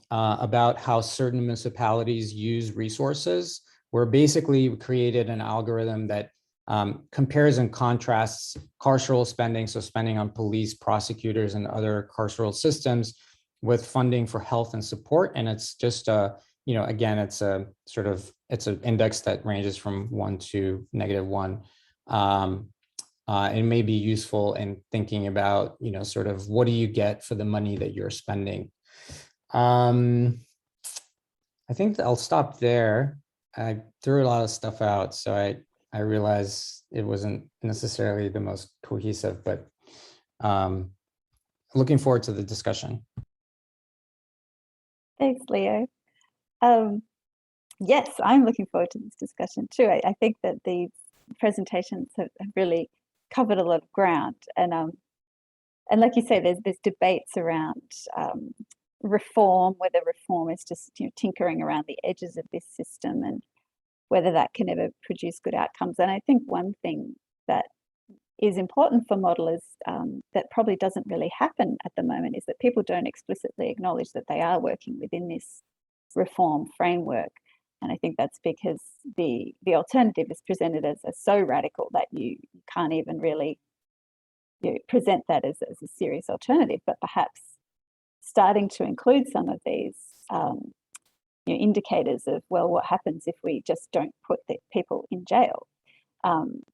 about how certain municipalities use resources, we're basically created an algorithm that compares and contrasts carceral spending, so spending on police, prosecutors, and other carceral systems, with funding for health and support. And it's just again, it's a sort of, it's an index that ranges from 1 to -1. It may be useful in thinking about, sort of what do you get for the money that you're spending. I think I'll stop there. I threw a lot of stuff out, so I realized it wasn't necessarily the most cohesive, but looking forward to the discussion. Thanks, Leo. Yes, I'm looking forward to this discussion too. I think that these presentations have really covered a lot of ground, and like you say, there's debates around reform, whether reform is just tinkering around the edges of this system, and whether that can ever produce good outcomes. And I think one thing that is important for modelers that probably doesn't really happen at the moment is that people don't explicitly acknowledge that they are working within this reform framework. And I think that's because the alternative is presented as so radical that you can't even really present that as a serious alternative, but perhaps starting to include some of these indicators of, well, what happens if we just don't put the people in jail?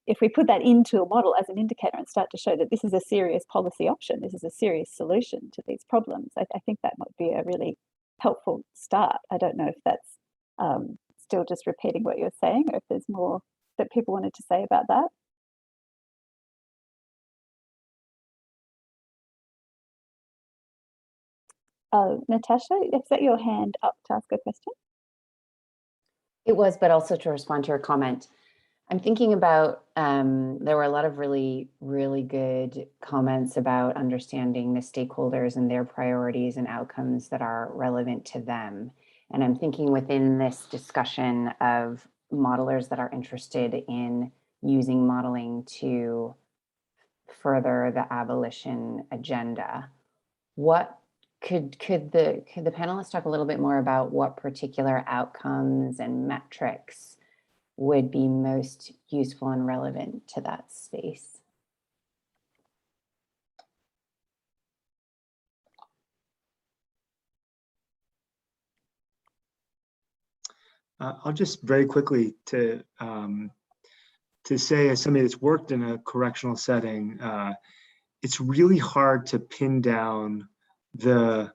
If we put that into a model as an indicator and start to show that this is a serious policy option, this is a serious solution to these problems, I think that might be a really helpful start. I don't know if that's still just repeating what you're saying, or if there's more that people wanted to say about that. Natasha, is that your hand up to ask a question? It was, but also to respond to your comment. I'm thinking about, there were a lot of really, really good comments about understanding the stakeholders and their priorities and outcomes that are relevant to them. And I'm thinking within this discussion of modelers that are interested in using modeling to further the abolition agenda. What could the panelists talk a little bit more about what particular outcomes and metrics would be most useful and relevant to that space? I'll just very quickly to say, as somebody that's worked in a correctional setting, it's really hard to pin down the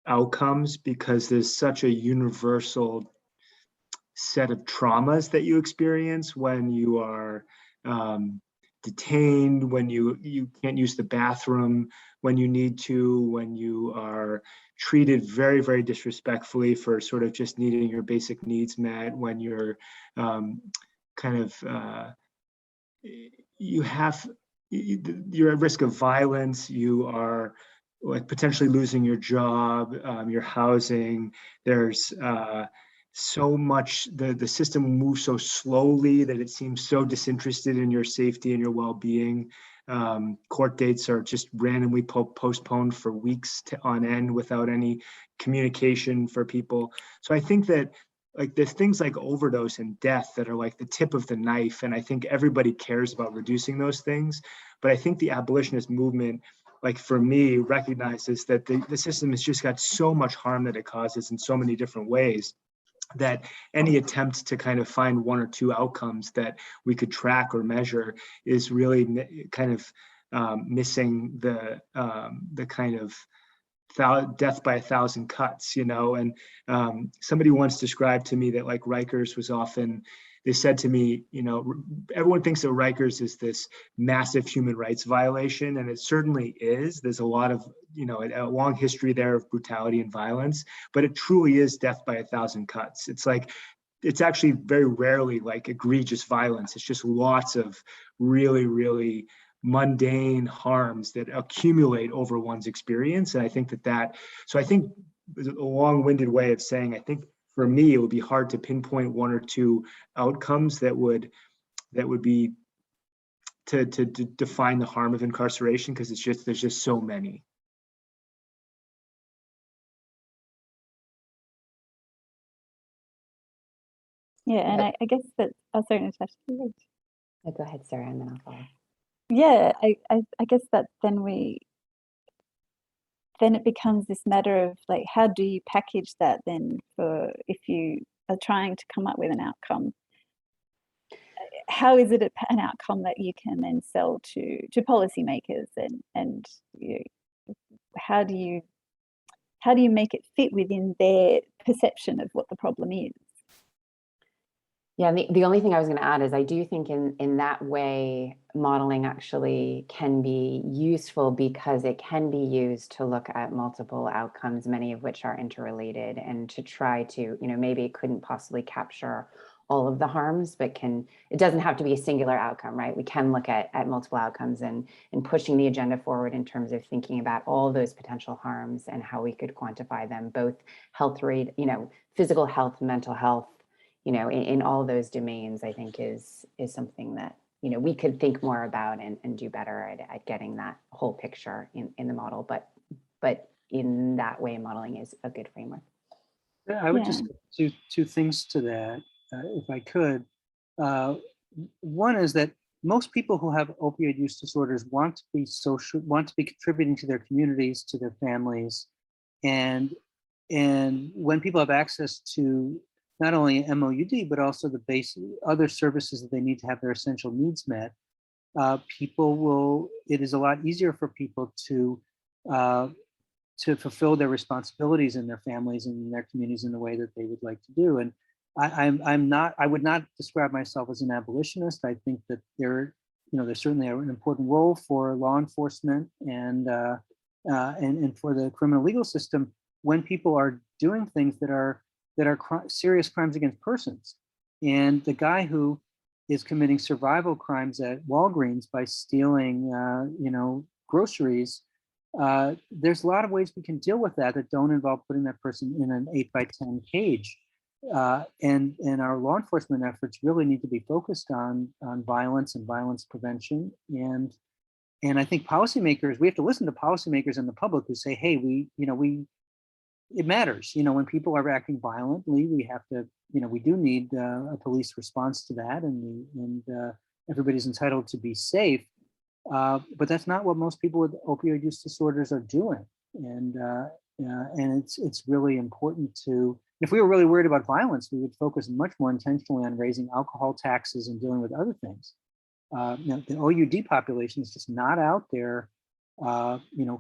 outcomes because there's such a universal set of traumas that you experience when you are detained, when you can't use the bathroom when you need to, when you are treated very, very disrespectfully for sort of just needing your basic needs met, when you're you're at risk of violence, you are like potentially losing your job, your housing. There's so much, the system moves so slowly that it seems so disinterested in your safety and your well-being. Court dates are just randomly postponed for weeks on end without any communication for people. So I think that like there's things like overdose and death that are like the tip of the knife. And I think everybody cares about reducing those things. But I think the abolitionist movement, like for me, recognizes that the system has just got so much harm that it causes in so many different ways, that any attempt to kind of find one or two outcomes that we could track or measure is really kind of missing the kind of death by 1,000 cuts, you know. And somebody once described to me that like Rikers was often, they said to me, you know, everyone thinks that Rikers is this massive human rights violation, and it certainly is. There's a lot of, you know, a long history there of brutality and violence, but it truly is death by 1,000 cuts. It's like, it's actually very rarely like egregious violence. It's just lots of really, really mundane harms that accumulate over one's experience. And I think so I think a long-winded way of saying, I think for me, it would be hard to pinpoint one or two outcomes that would be to define the harm of incarceration, because there's just so many. Yeah, and I guess that, oh, sorry, Natasha. Go ahead, Sarah, and then I'll follow. Yeah, I guess that then it becomes this matter of like, how do you package that then for if you are trying to come up with an outcome? How is it an outcome that you can then sell to policymakers, and you know, how do you make it fit within their perception of what the problem is? Yeah, the only thing I was going to add is I do think in that way, modeling actually can be useful because it can be used to look at multiple outcomes, many of which are interrelated, and to try to, you know, maybe it couldn't possibly capture all of the harms, but it doesn't have to be a singular outcome, right? We can look at multiple outcomes and pushing the agenda forward in terms of thinking about all those potential harms and how we could quantify them, both health rate, you know, physical health, mental health, you know, in all those domains, I think is something that, we could think more about and do better at getting that whole picture in the model. But in that way, modeling is a good framework. Yeah, I would just two things to that, if I could. One is that most people who have opioid use disorders want to be social, want to be contributing to their communities, to their families, and when people have access to not only MOUD but also the basic other services that they need to have their essential needs met, it is a lot easier for people to fulfill their responsibilities in their families and in their communities in the way that they would like to do. And I would not describe myself as an abolitionist. I think that there's certainly an important role for law enforcement and for the criminal legal system when people are doing things that are serious crimes against persons. And the guy who is committing survival crimes at Walgreens by stealing, groceries, there's a lot of ways we can deal with that don't involve putting that person in an 8x10 cage. And our law enforcement efforts really need to be focused on violence and violence prevention. And I think policymakers, we have to listen to policymakers and the public who say, hey, it matters. When people are acting violently, we have to, we do need a police response to that, and everybody's entitled to be safe. But that's not what most people with opioid use disorders are doing. And it's really important to, if we were really worried about violence, we would focus much more intentionally on raising alcohol taxes and dealing with other things. The OUD population is just not out there,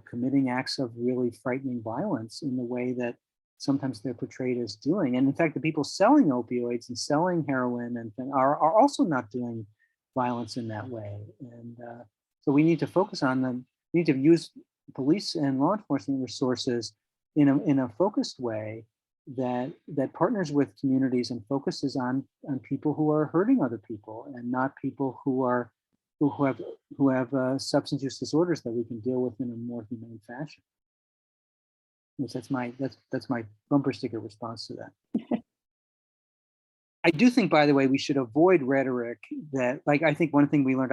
committing acts of really frightening violence in the way that sometimes they're portrayed as doing. And in fact, the people selling opioids and selling heroin and are also not doing violence in that way. And so we need to focus on them. We need to use police and law enforcement resources in a focused way that partners with communities and focuses on people who are hurting other people and not people who have substance use disorders that we can deal with in a more humane fashion. That's my bumper sticker response to that. I do think, by the way, we should avoid rhetoric that, like, I think one thing we learned,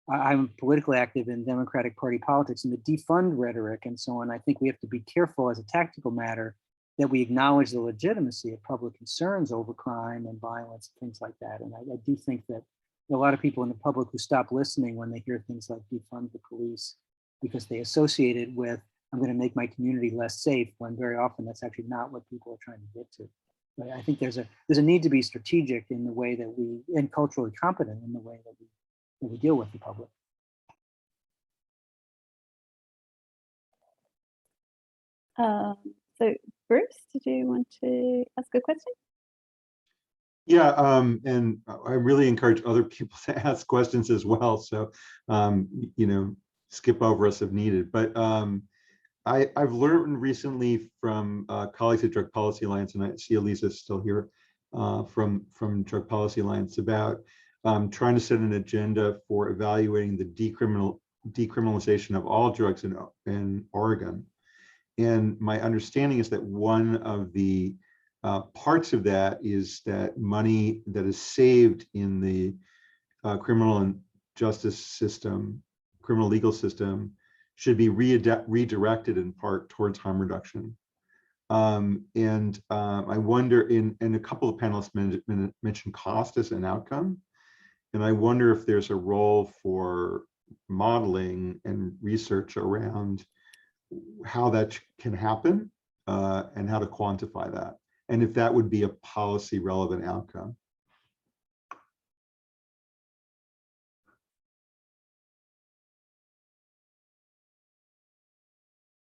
I'm politically active in Democratic Party politics, and the defund rhetoric and so on. I think we have to be careful as a tactical matter that we acknowledge the legitimacy of public concerns over crime and violence and things like that. And I do think that a lot of people in the public who stop listening when they hear things like defund the police because they associate it with, I'm going to make my community less safe, when very often that's actually not what people are trying to get to. But I think there's a need to be strategic in the way that and culturally competent in the way that we deal with the public. So Bruce, did you want to ask a question? Yeah, and I really encourage other people to ask questions as well. So, skip over us if needed. But I've learned recently from colleagues at Drug Policy Alliance, and I see Elisa's still here from Drug Policy Alliance, about trying to set an agenda for evaluating the decriminalization of all drugs in Oregon. And my understanding is that one of the parts of that is that money that is saved in the criminal and justice system, criminal legal system, should be redirected in part towards harm reduction. I wonder, and a couple of panelists mentioned cost as an outcome. And I wonder if there's a role for modeling and research around how that can happen and how to quantify that, and if that would be a policy relevant outcome.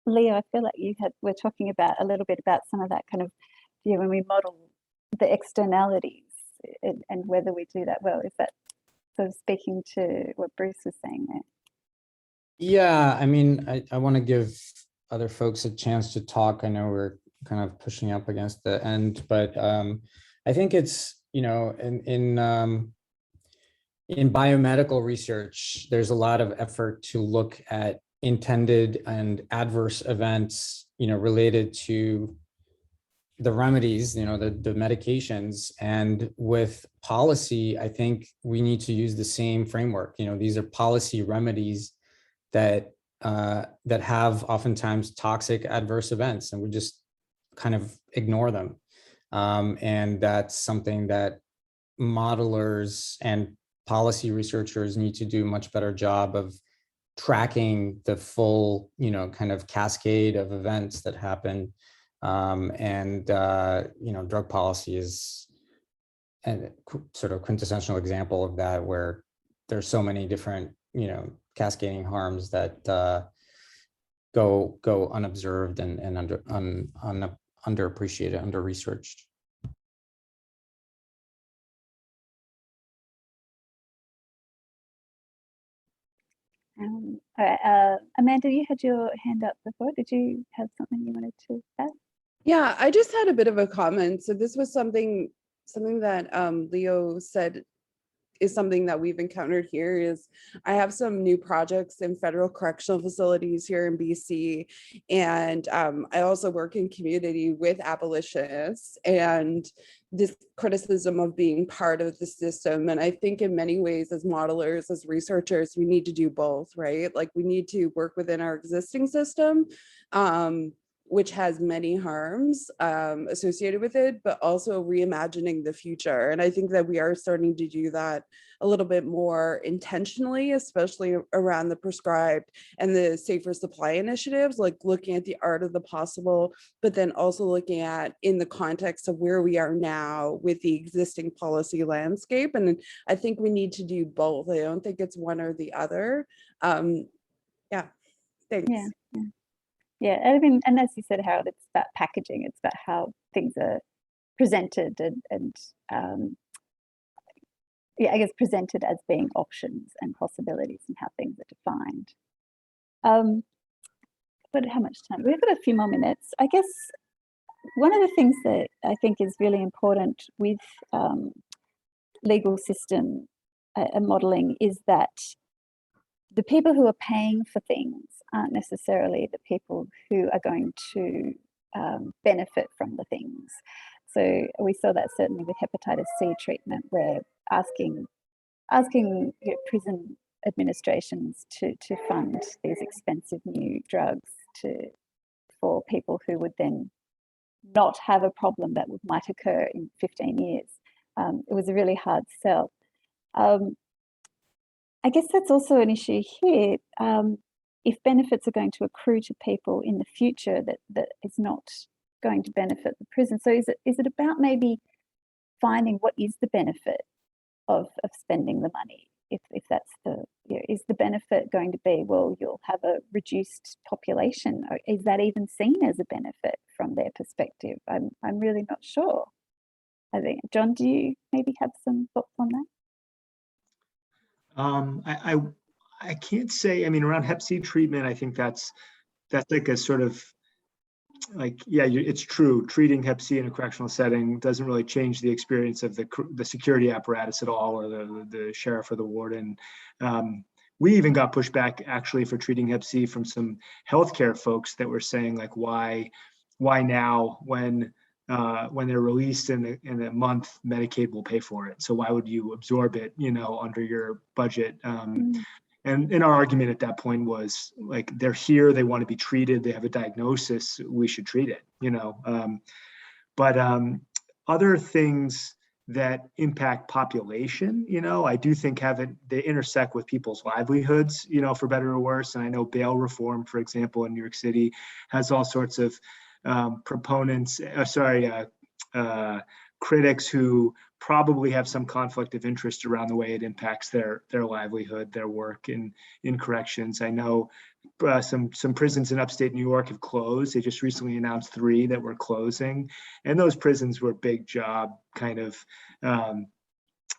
Leo, I feel like we're talking about a little bit about some of that kind of, when we model the externalities and whether we do that well. Is that sort of speaking to what Bruce was saying there? Yeah, I mean, I want to give other folks a chance to talk. I know we're kind of pushing up against the end, but I think it's, in biomedical research, there's a lot of effort to look at intended and adverse events, related to the remedies, the medications, and with policy, I think we need to use the same framework. These are policy remedies that have oftentimes toxic adverse events, and we just kind of ignore them. And that's something that modelers and policy researchers need to do a much better job of tracking the full, kind of cascade of events that happen. Drug policy is a sort of quintessential example of that, where there's so many different, cascading harms that go unobserved and underappreciated, under-researched. All right, Amanda, you had your hand up before. Did you have something you wanted to add? Yeah, I just had a bit of a comment. So this was something that Leo said is something that we've encountered here. Is I have some new projects in federal correctional facilities here in BC, and I also work in community with abolitionists, and this criticism of being part of the system. And I think in many ways, as modelers, as researchers, we need to do both, right? Like, we need to work within our existing system, which has many harms associated with it, but also reimagining the future. And I think that we are starting to do that a little bit more intentionally, especially around the prescribed and the safer supply initiatives, like looking at the art of the possible, but then also looking at in the context of where we are now with the existing policy landscape. And I think we need to do both. I don't think it's one or the other. Yeah, thanks. Yeah, I mean, and as you said, Harold, it's about packaging. It's about how things are presented and I guess presented as being options and possibilities and how things are defined. But how much time? We've got a few more minutes. I guess one of the things that I think is really important with legal system modeling is that the people who are paying for things aren't necessarily the people who are going to benefit from the things. So we saw that certainly with hepatitis C treatment, where asking prison administrations to fund these expensive new drugs for people who would then not have a problem that might occur in 15 years. It was a really hard sell. I guess that's also an issue here. If benefits are going to accrue to people in the future that is not going to benefit the prison. So is it about maybe finding what is the benefit of spending the money? If that's is the benefit going to be, well, you'll have a reduced population, or is that even seen as a benefit from their perspective? I'm really not sure. I think, John, do you maybe have some thoughts on that? I can't say. I mean, around Hep C treatment, I think that's like a sort of like, yeah, it's true. Treating Hep C in a correctional setting doesn't really change the experience of the security apparatus at all, or the sheriff or the warden. We even got pushback actually for treating Hep C from some healthcare folks that were saying, like, why now when they're released in a month, Medicaid will pay for it. So why would you absorb it, under your budget? And our argument at that point was, like, they're here, they want to be treated, they have a diagnosis, we should treat it, But other things that impact population, I do think they intersect with people's livelihoods, for better or worse. And I know bail reform, for example, in New York City has all sorts of critics who probably have some conflict of interest around the way it impacts their livelihood, their work in corrections. I know some prisons in upstate New York have closed. They just recently announced 3 that were closing, and those prisons were big job kind of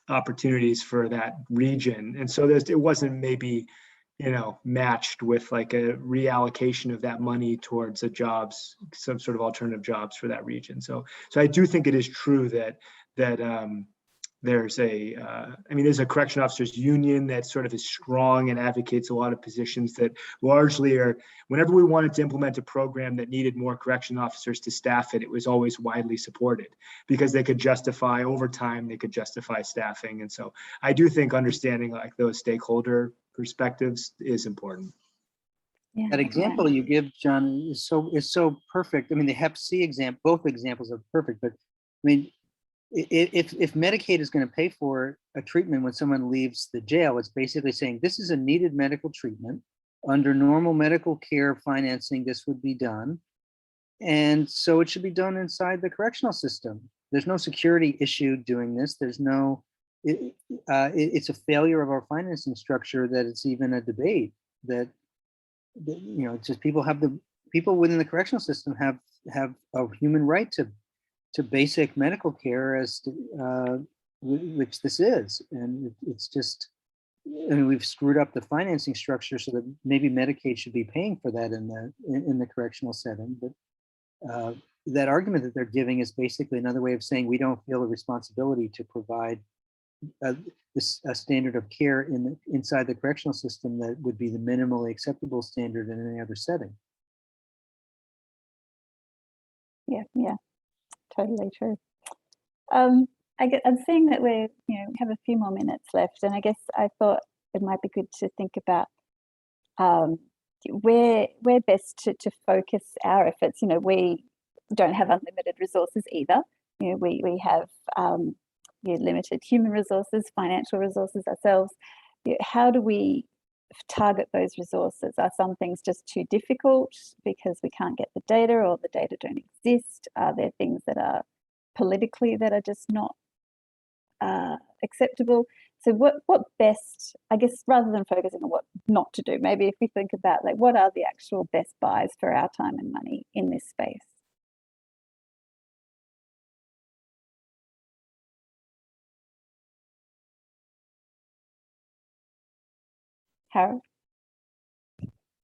opportunities for that region. And so it wasn't maybe matched with like a reallocation of that money towards some sort of alternative jobs for that region. So I do think it is true that there's a correction officers union that sort of is strong and advocates a lot of positions that largely are, whenever we wanted to implement a program that needed more correction officers to staff it, it was always widely supported because they could justify overtime, they could justify staffing. And so I do think understanding like those stakeholder perspectives is important. Yeah, That example you give, John, is so perfect. I mean, the Hep C example, both examples are perfect, but I mean, if Medicaid is going to pay for a treatment when someone leaves the jail, it's basically saying this is a needed medical treatment. Under normal medical care financing, this would be done. And so it should be done inside the correctional system. There's no security issue doing this. There's no, it's a failure of our financing structure that it's even a debate that you know, just people within the correctional system have a human right to basic medical care as to, which this is. And it's just, I mean, we've screwed up the financing structure so that maybe Medicaid should be paying for that in the correctional setting. But that argument that they're giving is basically another way of saying we don't feel a responsibility to provide a standard of care inside the correctional system that would be the minimally acceptable standard in any other setting. Yeah. Totally true. I'm seeing that we have a few more minutes left, and I guess I thought it might be good to think about where best to focus our efforts. You know, we don't have unlimited resources either. You know, we have limited human resources, financial resources ourselves. How do we target those resources? Are some things just too difficult because we can't get the data, or the data don't exist? Are there things that are politically that are just not acceptable? So what best, I guess, rather than focusing on what not to do, maybe if we think about like what are the actual best buys for our time and money in this space? Harold?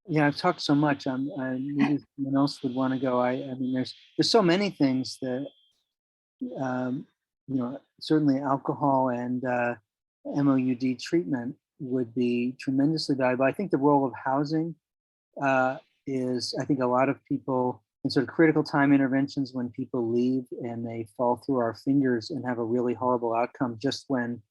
Yeah, I've talked so much. Maybe someone else would want to go. I mean, there's so many things that, you know, certainly alcohol and MOUD treatment would be tremendously valuable. I think the role of housing is, I think a lot of people in sort of critical time interventions when people leave and they fall through our fingers and have a really horrible outcome just when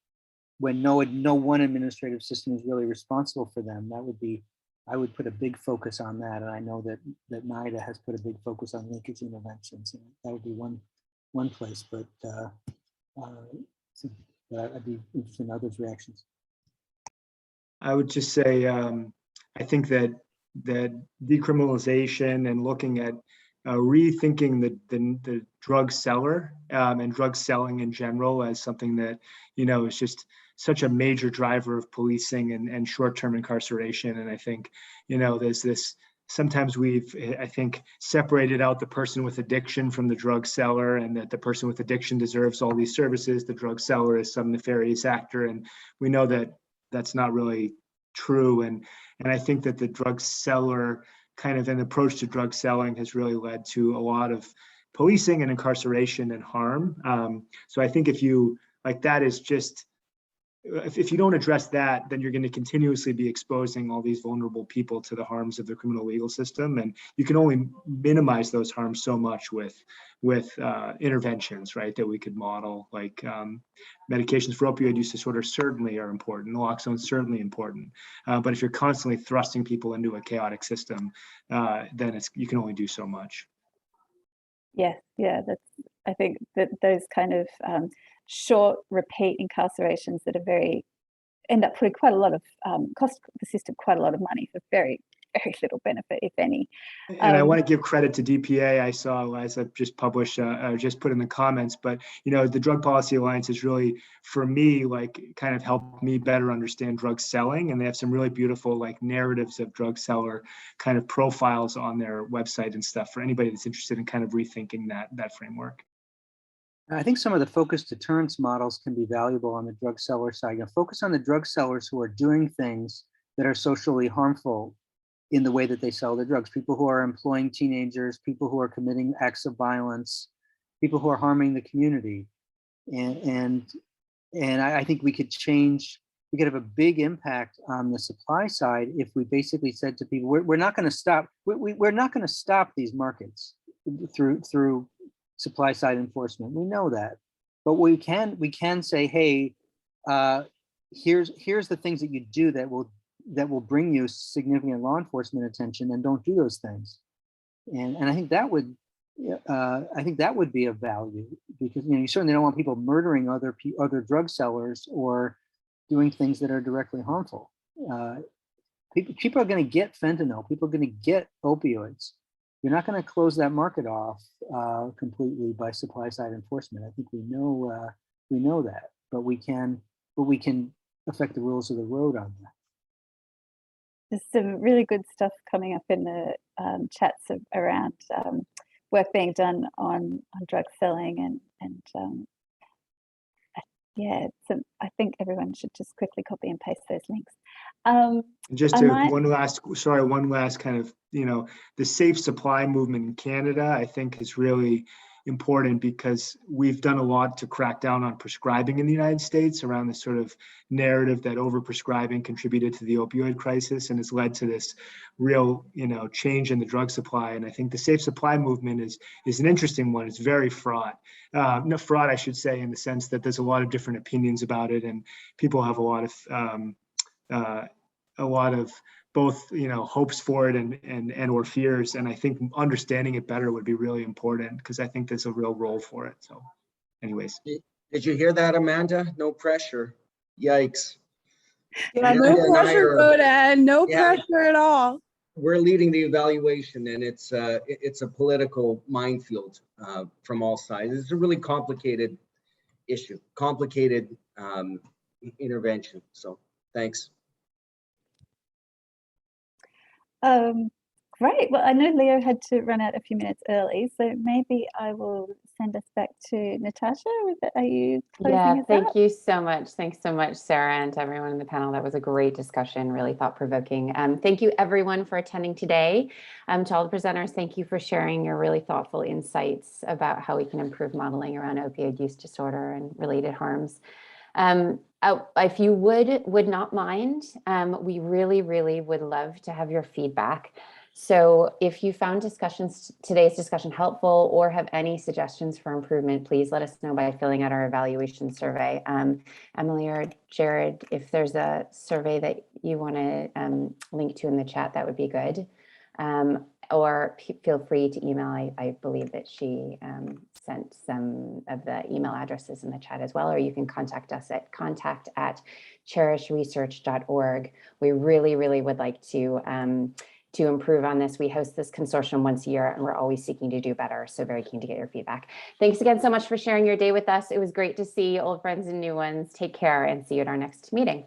no one administrative system is really responsible for them. That would be, I would put a big focus on that, and I know that NIDA has put a big focus on linkage interventions, and that would be one place. But I'd be interested in others' reactions. I would just say I think that decriminalization and looking at rethinking the drug seller and drug selling in general as something that, you know, is just such a major driver of policing and short-term incarceration. And I think, you know, there's this, sometimes we've, I think, separated out the person with addiction from the drug seller, and that the person with addiction deserves all these services. The drug seller is some nefarious actor. And we know that that's not really true. And I think that the drug seller kind of an approach to drug selling has really led to a lot of policing and incarceration and harm. So I think if you, like, that is just, if you don't address that, then you're going to continuously be exposing all these vulnerable people to the harms of the criminal legal system. And you can only minimize those harms so much with interventions, right, that we could model, like medications for opioid use disorder certainly are important. Naloxone is certainly important. But if you're constantly thrusting people into a chaotic system, then you can only do so much. Yeah, I think that those kind of short repeat incarcerations that are end up putting quite a lot of cost the system quite a lot of money for very little benefit, if any. And I want to give credit to DPA. I saw, as I've just published, just put in the comments, but, you know, the Drug Policy Alliance is really, for me, like, kind of helped me better understand drug selling. And they have some really beautiful, like, narratives of drug seller kind of profiles on their website and stuff for anybody that's interested in kind of rethinking that framework. I think some of the focused deterrence models can be valuable on the drug seller side. You know, focus on the drug sellers who are doing things that are socially harmful in the way that they sell their drugs. People who are employing teenagers, people who are committing acts of violence, people who are harming the community. And I think we could have a big impact on the supply side if we basically said to people, we're not going to stop, we're not going to stop these markets through supply side enforcement. We know that, but we can say, hey, here's the things that you do that will bring you significant law enforcement attention, and don't do those things. And I think that would be of value, because you certainly don't want people murdering other drug sellers or doing things that are directly harmful. People are going to get fentanyl. People are going to get opioids. You're not going to close that market off completely by supply side enforcement. I think we know that, but we can affect the rules of the road on that. There's some really good stuff coming up in the chats around work being done on drug selling, and yeah, so I think everyone should just quickly copy and paste those links. Just one last kind of, the safe supply movement in Canada, I think is really important, because we've done a lot to crack down on prescribing in the United States around this sort of narrative that overprescribing contributed to the opioid crisis and has led to this real, change in the drug supply. And I think the safe supply movement is an interesting one. It's very fraught. No, fraught, I should say, in the sense that there's a lot of different opinions about it, and people have a lot of both, hopes for it and or fears. And I think understanding it better would be really important, because I think there's a real role for it. So anyways. Did you hear that, Amanda? No pressure. Yikes. Yeah, no pressure, Bodan. No pressure at all. We're leading the evaluation, and it's a political minefield from all sides. It's a really complicated issue, complicated intervention. So thanks. Great. Well, I know Leo had to run out a few minutes early, so maybe I will send us back to Natasha. Are you closing us out? Thank you so much. Thanks so much, Sarah, and to everyone in the panel. That was a great discussion, really thought-provoking. Thank you, everyone, for attending today. To all the presenters, thank you for sharing your really thoughtful insights about how we can improve modeling around opioid use disorder and related harms. If you would not mind, we really, really would love to have your feedback. So if you found today's discussion helpful or have any suggestions for improvement, please let us know by filling out our evaluation survey. Emily or Jared, if there's a survey that you want to link to in the chat, that would be good. Or feel free to email. I believe that she sent some of the email addresses in the chat as well, or you can contact us at contact@cherishresearch.org. We really, really would like to improve on this. We host this consortium once a year, and we're always seeking to do better. So very keen to get your feedback. Thanks again so much for sharing your day with us. It was great to see old friends and new ones. Take care, and see you at our next meeting.